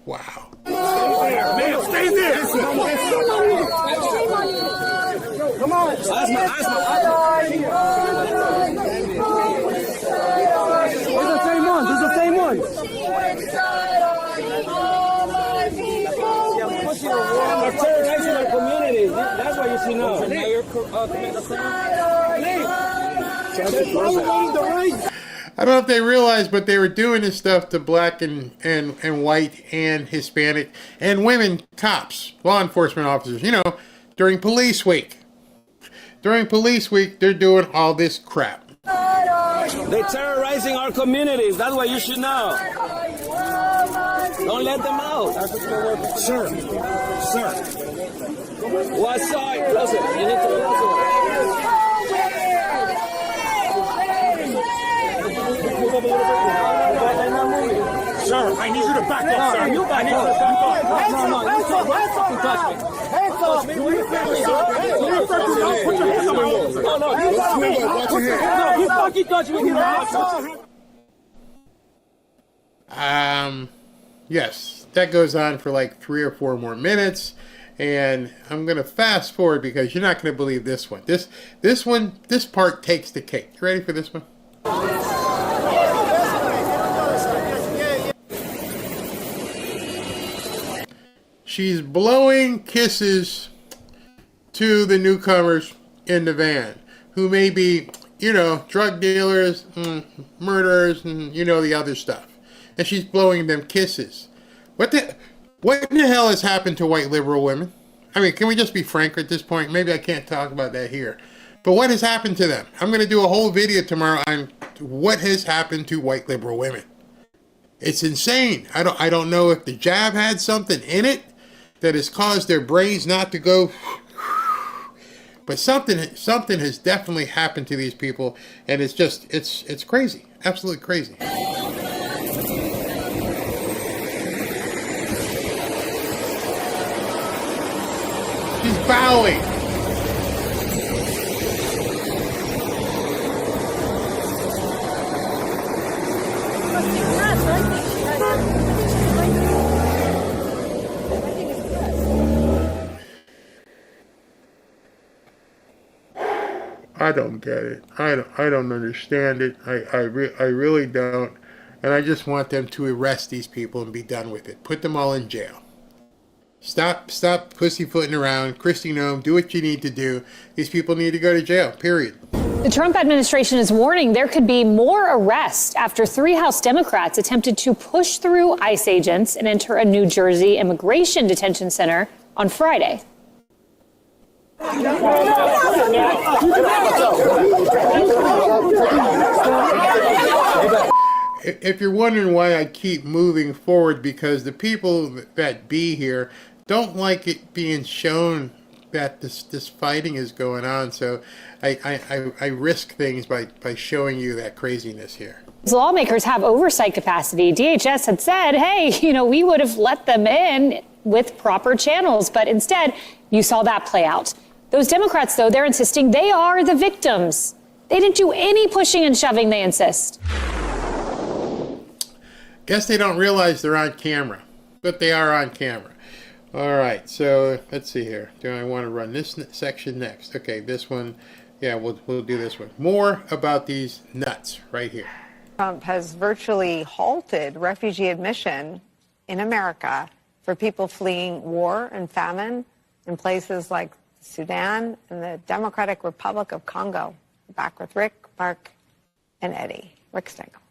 Wow. Man, stay there. Come on. Those are the same ones. Those are the same ones. They're terrorizing our communities. That's what you see now. Now you're committing a crime. I don't know if they realized, but they were doing this stuff to black and white and Hispanic and women cops, law enforcement officers, during police week. During police week, they're doing all this crap. They're terrorizing our communities. That's what you should know. Don't let them out. Sir. What side? Close it. You need to close it. Sir, I need you to back up, sir. You back up. No, you fucking touch me. Hands off me. Put your hands on my wall. No, you fucking touch me. Yes, that goes on for like 3 or 4 more minutes. And I'm going to fast forward because you're not going to believe this one. This part takes the cake. You ready for this one? She's blowing kisses to the newcomers in the van, who may be, drug dealers, murderers, and the other stuff. And she's blowing them kisses. What in the hell has happened to white liberal women? I mean, can we just be frank at this point? Maybe I can't talk about that here. But what has happened to them? I'm going to do a whole video tomorrow on what has happened to white liberal women. It's insane. I don't know if the jab had something in it that has caused their brains not to go, but something has definitely happened to these people, and it's crazy, absolutely crazy. She's bowing. I don't get it. I don't understand it. I really don't. And I just want them to arrest these people and be done with it. Put them all in jail. Stop pussyfooting around. Kristi Noem, do what you need to do. These people need to go to jail, period. The Trump administration is warning there could be more arrests after 3 House Democrats attempted to push through ICE agents and enter a New Jersey immigration detention center on Friday. If you're wondering why I keep moving forward, because the people that be here don't like it being shown that this fighting is going on. So I risk things by showing you that craziness here. Lawmakers have oversight capacity. DHS had said, hey, we would have let them in with proper channels. But instead, you saw that play out. Those Democrats, though, they're insisting they are the victims. They didn't do any pushing and shoving, they insist. Guess they don't realize they're on camera, but they are on camera. All right, so let's see here. Do I want to run this section next? Okay, this one, yeah, we'll do this one. More about these nuts right here. Trump has virtually halted refugee admission in America for people fleeing war and famine in places like Sudan and the Democratic Republic of Congo. Back with Rick, Mark, and Eddie. Rick Stengel.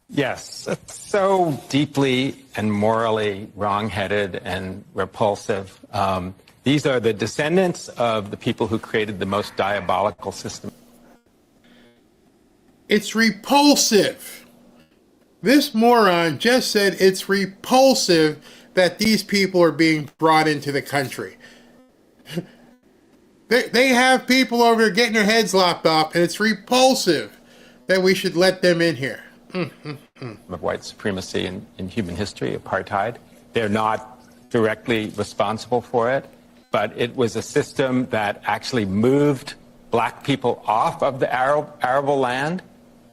Yes, it's so deeply and morally wrong-headed and repulsive. These are the descendants of the people who created the most diabolical system. It's repulsive. This moron just said it's repulsive that these people are being brought into the country. They have people over there getting their heads lopped off, and it's repulsive that we should let them in here. Of white supremacy in human history, apartheid. They're not directly responsible for it, but it was a system that actually moved black people off of the arable land.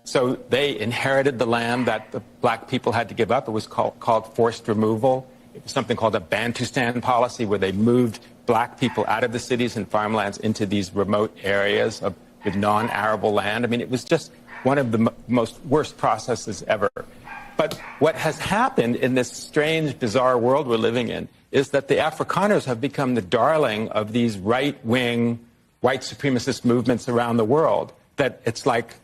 So they inherited the land that the black people had to give up. It was called forced removal. It was something called a Bantustan policy, where they moved black people out of the cities and farmlands into these remote areas with non-arable land. I mean, it was just one of the most worst processes ever. But what has happened in this strange, bizarre world we're living in is that the Afrikaners have become the darling of these right-wing, white supremacist movements around the world, that it's like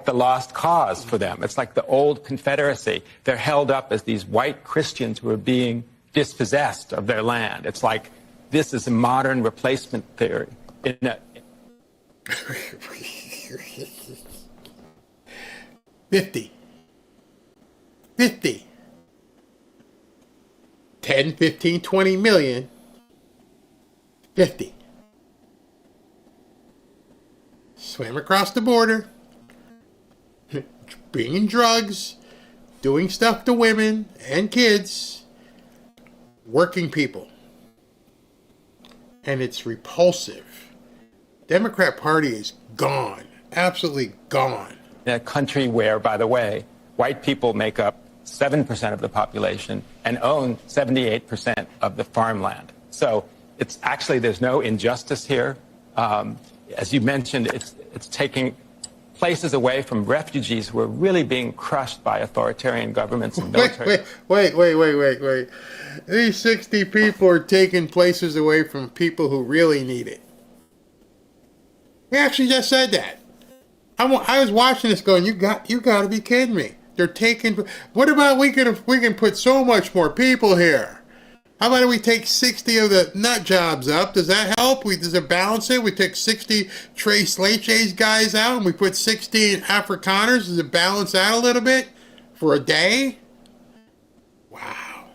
the lost cause for them. It's like the old Confederacy. They're held up as these white Christians who are being dispossessed of their land. It's like this is a modern replacement theory. 50. 10, 15, 20 million. 50. Swam across the border. Bringing drugs. Doing stuff to women and kids. Working people. And it's repulsive. Democrat Party is gone. Absolutely gone. In a country where, by the way, white people make up 7% of the population and own 78% of the farmland. So it's actually, there's no injustice here. As you mentioned, it's taking places away from refugees who are really being crushed by authoritarian governments and military. Wait. These 60 people are taking places away from people who really need it. He actually just said that. I was watching this going, you got to be kidding me. They're taking, what about we can put so much more people here? How about we take 60 of the nut jobs up? Does that help? Does it balance it? We take 60 Trace Leches guys out and we put 60 Afrikaners. Does it balance out a little bit for a day? Wow.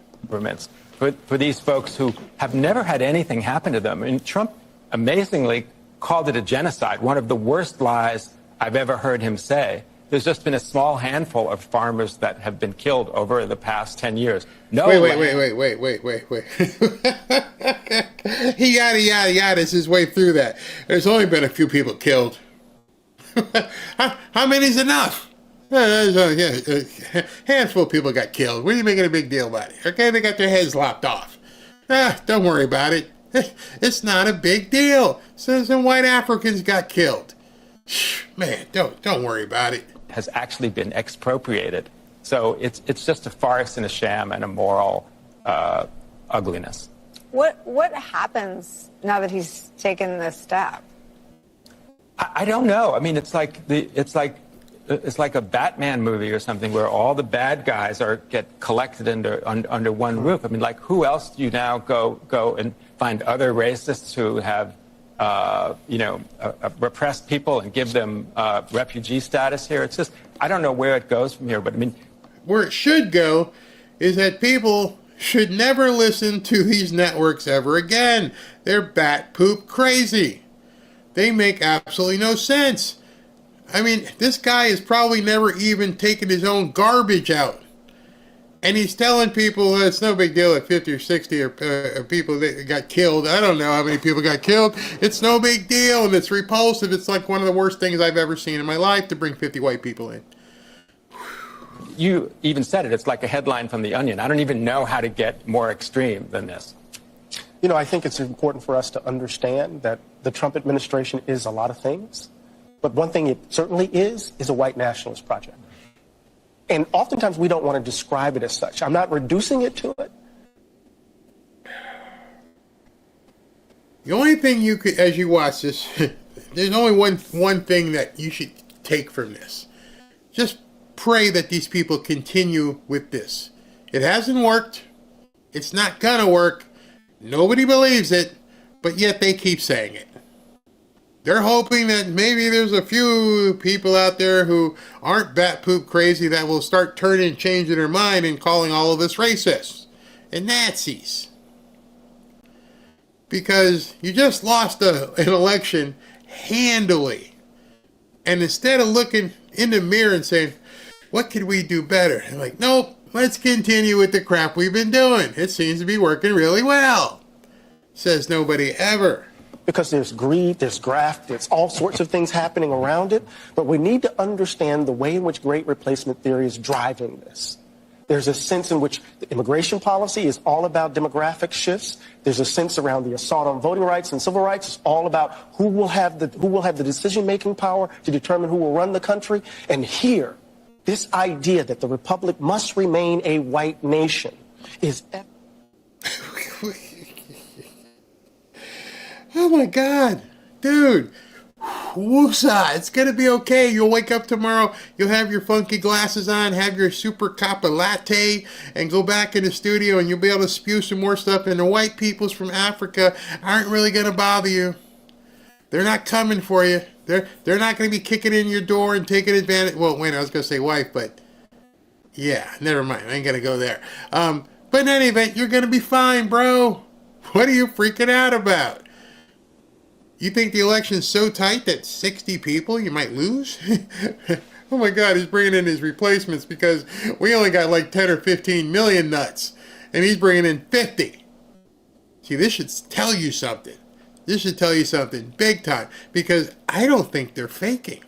For these folks who have never had anything happen to them. And Trump amazingly called it a genocide, one of the worst lies I've ever heard him say. There's just been a small handful of farmers that have been killed over the past 10 years. Wait. He yada his way through that. There's only been a few people killed. How many's enough? A handful of people got killed. What are you making a big deal about it? Okay, they got their heads lopped off. Don't worry about it. It's not a big deal. So some white Africans got killed. Man, don't worry about it. Has actually been expropriated. So it's just a farce and a sham and a moral ugliness. What happens now that he's taken this step? I don't know. I mean, it's like a Batman movie or something where all the bad guys get collected under one roof. I mean, like, who else do you now go and find other racists who have repressed people and give them refugee status here? It's just, I don't know where it goes from here, but I mean, where it should go is that people should never listen to these networks ever again. They're bat poop crazy. They make absolutely no sense. I mean, this guy has probably never even taken his own garbage out. And he's telling people it's no big deal if 50 or 60 or people that got killed. I don't know how many people got killed. It's no big deal, and it's repulsive. It's like one of the worst things I've ever seen in my life to bring 50 white people in. You even said it. It's like a headline from The Onion. I don't even know how to get more extreme than this. You know, I think it's important for us to understand that the Trump administration is a lot of things. But one thing it certainly is a white nationalist project. And oftentimes we don't want to describe it as such. I'm not reducing it to it. The only thing you could, as you watch this, there's only one thing that you should take from this. Just pray that these people continue with this. It hasn't worked. It's not gonna work. Nobody believes it, but yet they keep saying it. They're hoping that maybe there's a few people out there who aren't bat poop crazy that will start changing their mind and calling all of us racists and Nazis. Because you just lost an election handily. And instead of looking in the mirror and saying, what could we do better? And like, nope, let's continue with the crap we've been doing. It seems to be working really well. Says nobody ever. Because there's greed, there's graft, there's all sorts of things happening around it. But we need to understand the way in which great replacement theory is driving this. There's a sense in which the immigration policy is all about demographic shifts. There's a sense around the assault on voting rights and civil rights. It's all about who will have the decision-making power to determine who will run the country. And here, this idea that the republic must remain a white nation is... Oh my God, dude. Woosah, it's going to be okay. You'll wake up tomorrow, you'll have your funky glasses on, have your super coppa latte, and go back in the studio and you'll be able to spew some more stuff. And the white peoples from Africa aren't really going to bother you. They're not coming for you. They're not going to be kicking in your door and taking advantage. Well, wait, I was going to say wife, but yeah, never mind. I ain't going to go there. But in any event, you're going to be fine, bro. What are you freaking out about? You think the election's so tight that 60 people you might lose? Oh my God, he's bringing in his replacements because we only got like 10 or 15 million nuts. And he's bringing in 50. See, this should tell you something. This should tell you something big time. Because I don't think they're faking.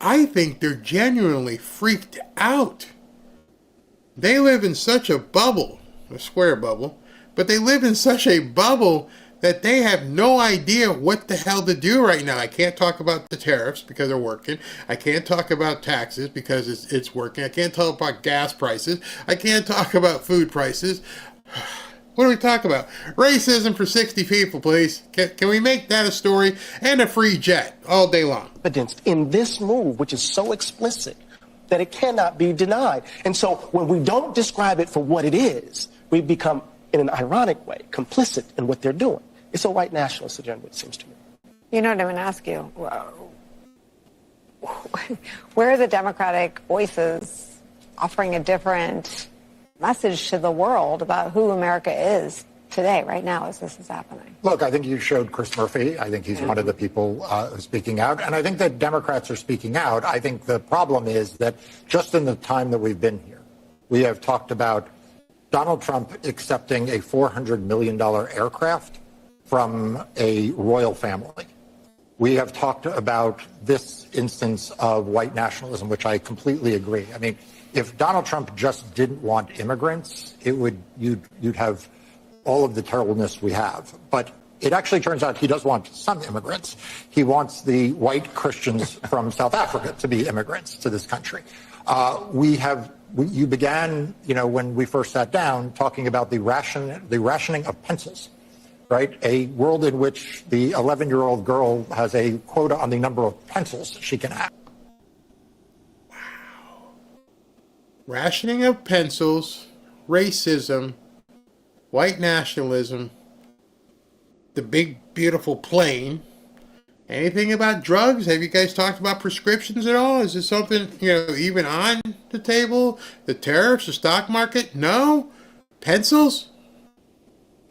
I think they're genuinely freaked out. They live in such a bubble, a square bubble, but they live in such a bubble that they have no idea what the hell to do right now. I can't talk about the tariffs because they're working. I can't talk about taxes because it's working. I can't talk about gas prices. I can't talk about food prices. What do we talk about? Racism for 60 people, please. Can we make that a story? And a free jet all day long. Evidence in this move, which is so explicit that it cannot be denied. And so when we don't describe it for what it is, we become, in an ironic way, complicit in what they're doing. It's a white nationalist agenda, it seems to me. You know what I'm going to ask you? Where are the Democratic voices offering a different message to the world about who America is today, right now, as this is happening? Look, I think you showed Chris Murphy. I think he's one of the people speaking out. And I think that Democrats are speaking out. I think the problem is that just in the time that we've been here, we have talked about Donald Trump accepting a $400 million aircraft from a royal family. We have talked about this instance of white nationalism, which I completely agree. I mean, if Donald Trump just didn't want immigrants, you'd have all of the terribleness we have. But it actually turns out he does want some immigrants. He wants the white Christians from South Africa to be immigrants to this country. You began, when we first sat down, talking about the rationing of pencils, right? A world in which the 11-year-old girl has a quota on the number of pencils she can have. Wow. Rationing of pencils, racism, white nationalism, the big, beautiful plane. Anything about drugs? Have you guys talked about prescriptions at all? Is this something, even on the table? The tariffs, the stock market? No? Pencils?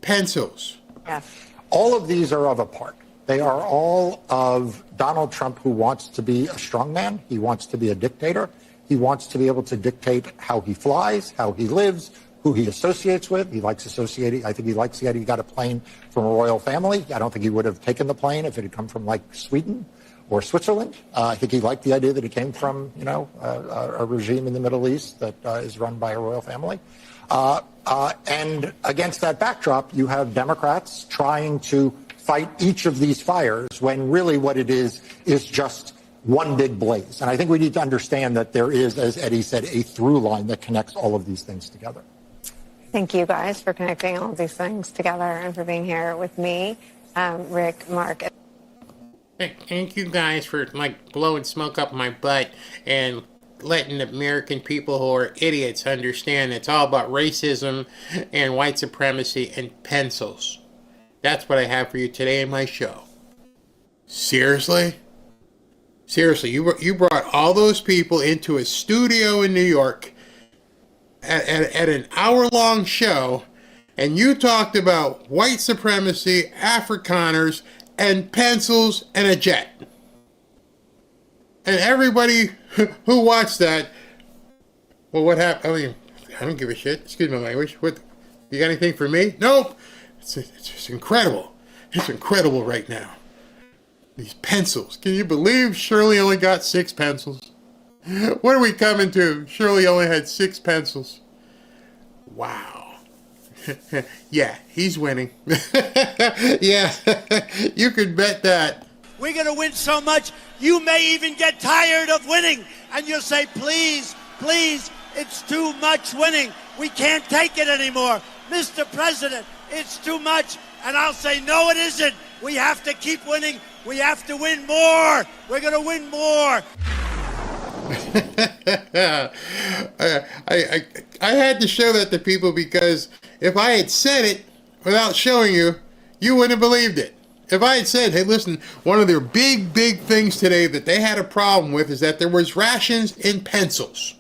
Pencils. Yes. All of these are of a part. They are all of Donald Trump, who wants to be a strongman. He wants to be a dictator. He wants to be able to dictate how he flies, how he lives, who he associates with. He likes associating. I think he likes the idea he got a plane from a royal family. I don't think he would have taken the plane if it had come from like Sweden or Switzerland. I think he liked the idea that it came from, a regime in the Middle East that is run by a royal family. And against that backdrop, you have Democrats trying to fight each of these fires when really what it is just one big blaze. And I think we need to understand that there is, as Eddie said, a through line that connects all of these things together. Thank you guys for connecting all these things together and for being here with me, Rick, Mark. Thank you guys for blowing smoke up my butt and letting the American people who are idiots understand it's all about racism and white supremacy and pencils. That's what I have for you today in my show. Seriously? Seriously, you brought all those people into a studio in New York at an hour-long show, and you talked about white supremacy, Afrikaners, and pencils and a jet. And everybody who watched that, well, what happened? I mean, I don't give a shit. Excuse my language. What? You got anything for me? Nope. It's incredible. It's incredible right now. These pencils. Can you believe Shirley only got 6 pencils? What are we coming to? Shirley only had 6 pencils. Wow. Yeah, he's winning. Yeah, you could bet that. We're going to win so much, you may even get tired of winning. And you'll say, please, please, it's too much winning. We can't take it anymore. Mr. President, it's too much. And I'll say, no, it isn't. We have to keep winning. We have to win more. We're going to win more. I had to show that to people because if I had said it without showing you, you wouldn't have believed it. If I had said, hey, listen, one of their big things today that they had a problem with is that there was rations in pencils.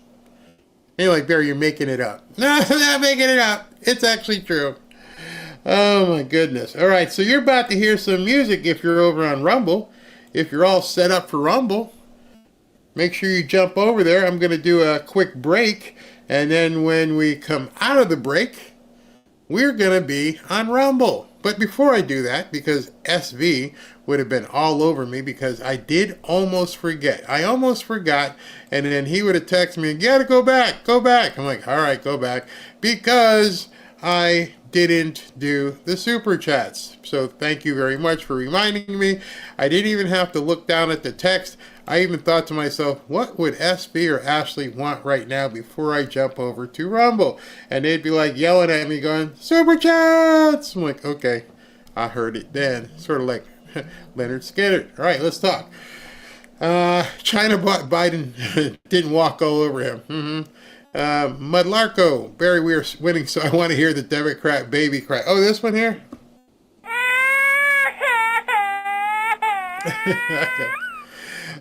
And you're like, Barry, you're making it up. No, I'm not making it up. It's actually true. Oh, my goodness. All right, so you're about to hear some music if you're over on Rumble. If you're all set up for Rumble, make sure you jump over there. I'm going to do a quick break, and then when we come out of the break, we're going to be on Rumble. But before I do that, because SV would have been all over me because I did almost forget. I almost forgot, and then he would have texted me, you got to go back, go back. I'm like, all right, go back, because I didn't do the super chats. So thank you very much for reminding me. I didn't even have to look down at the text. I even thought to myself, what would SB or Ashley want right now before I jump over to Rumble? And they'd be like yelling at me going, super chats! I'm like, okay, I heard it then. Sort of like Leonard Skinner. All right, let's talk. China Biden didn't walk all over him. Mudlarko, Barry, we are winning, so I want to hear the Democrat baby cry. Oh, this one here? Okay.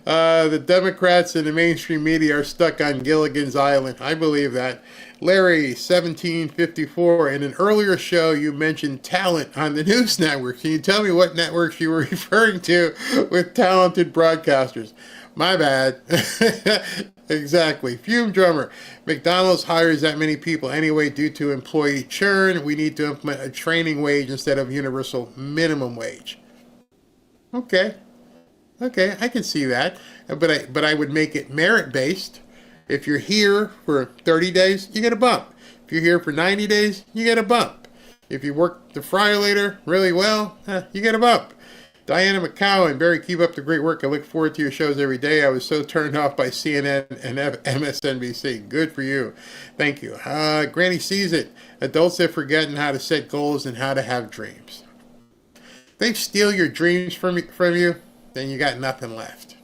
The Democrats and the mainstream media are stuck on Gilligan's Island. I believe that. Larry, 1754, in an earlier show you mentioned talent on the news network. Can you tell me what networks you were referring to with talented broadcasters? My bad. Exactly. Fume drummer. McDonald's hires that many people anyway due to employee churn. We need to implement a training wage instead of universal minimum wage. Okay, I can see that. But I would make it merit-based. If you're here for 30 days, you get a bump. If you're here for 90 days, you get a bump. If you work the fryer later really well, you get a bump. Diana McCowan, Barry, keep up the great work. I look forward to your shows every day. I was so turned off by CNN and MSNBC. Good for you. Thank you. Granny sees it. Adults have forgotten how to set goals and how to have dreams. If they steal your dreams from you, then you got nothing left.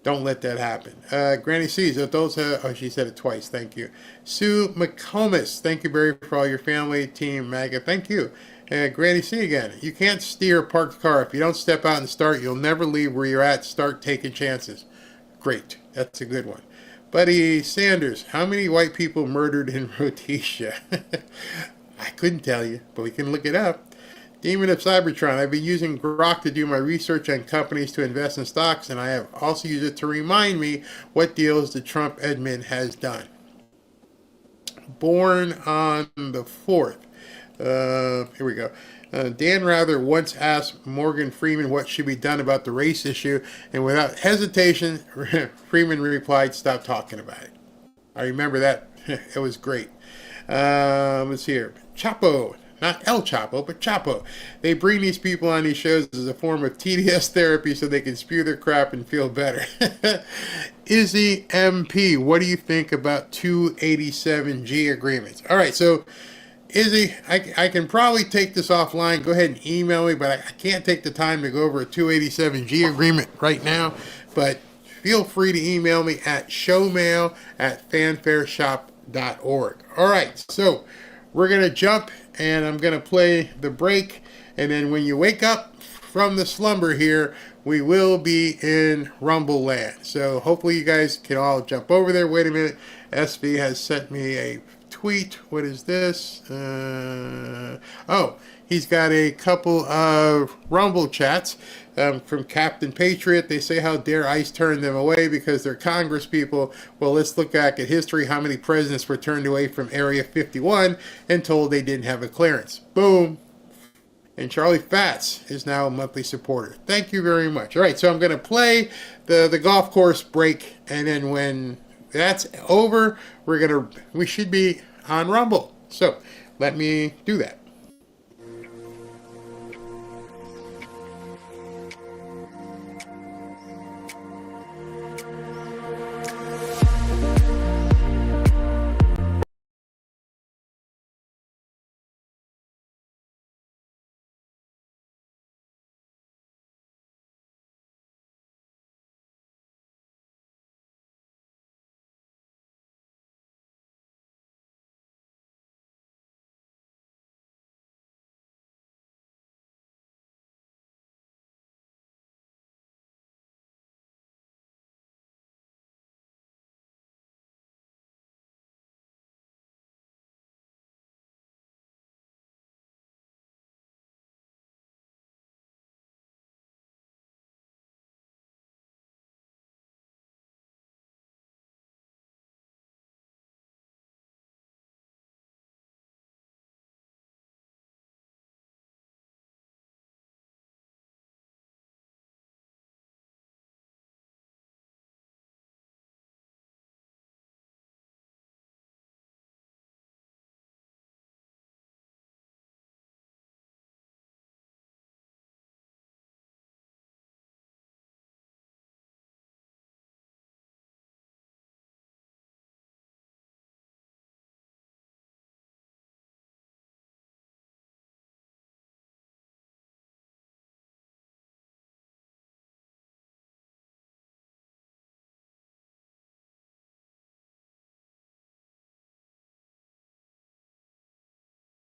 Don't let that happen. Granny sees adults have, oh, she said it twice. Thank you. Sue McComas, thank you, Barry, for all your family, team, MAGA. Thank you. Granny C again. You can't steer a parked car. If you don't step out and start, you'll never leave where you're at. Start taking chances. Great. That's a good one. Buddy Sanders, how many white people murdered in Rhodesia? I couldn't tell you, but we can look it up. Demon of Cybertron, I've been using Grok to do my research on companies to invest in stocks, and I have also used it to remind me what deals the Trump admin has done. Born on the 4th. Here we go. Dan Rather once asked Morgan Freeman what should be done about the race issue, and without hesitation, Freeman replied, stop talking about it. I remember that. It was great. Let's see here. Chapo. Not El Chapo, but Chapo. They bring these people on these shows as a form of TDS therapy so they can spew their crap and feel better. Izzy MP, what do you think about 287G agreements? All right, so Izzy, I can probably take this offline. Go ahead and email me, but I can't take the time to go over a 287G agreement right now. But feel free to email me at showmail@fanfareshop.org. All right, so we're going to jump, and I'm going to play the break. And then when you wake up from the slumber here, we will be in Rumble land. So hopefully you guys can all jump over there. Wait a minute. SV has sent me a tweet. What is this? Oh, he's got a couple of Rumble chats from Captain Patriot. They say, how dare ICE turn them away because they're Congress people. Well, let's look back at history. How many presidents were turned away from Area 51 and told they didn't have a clearance? Boom. And Charlie Fats is now a monthly supporter. Thank you very much. All right, so I'm going to play the golf course break, and then when that's over, we should be on Rumble. So let me do that.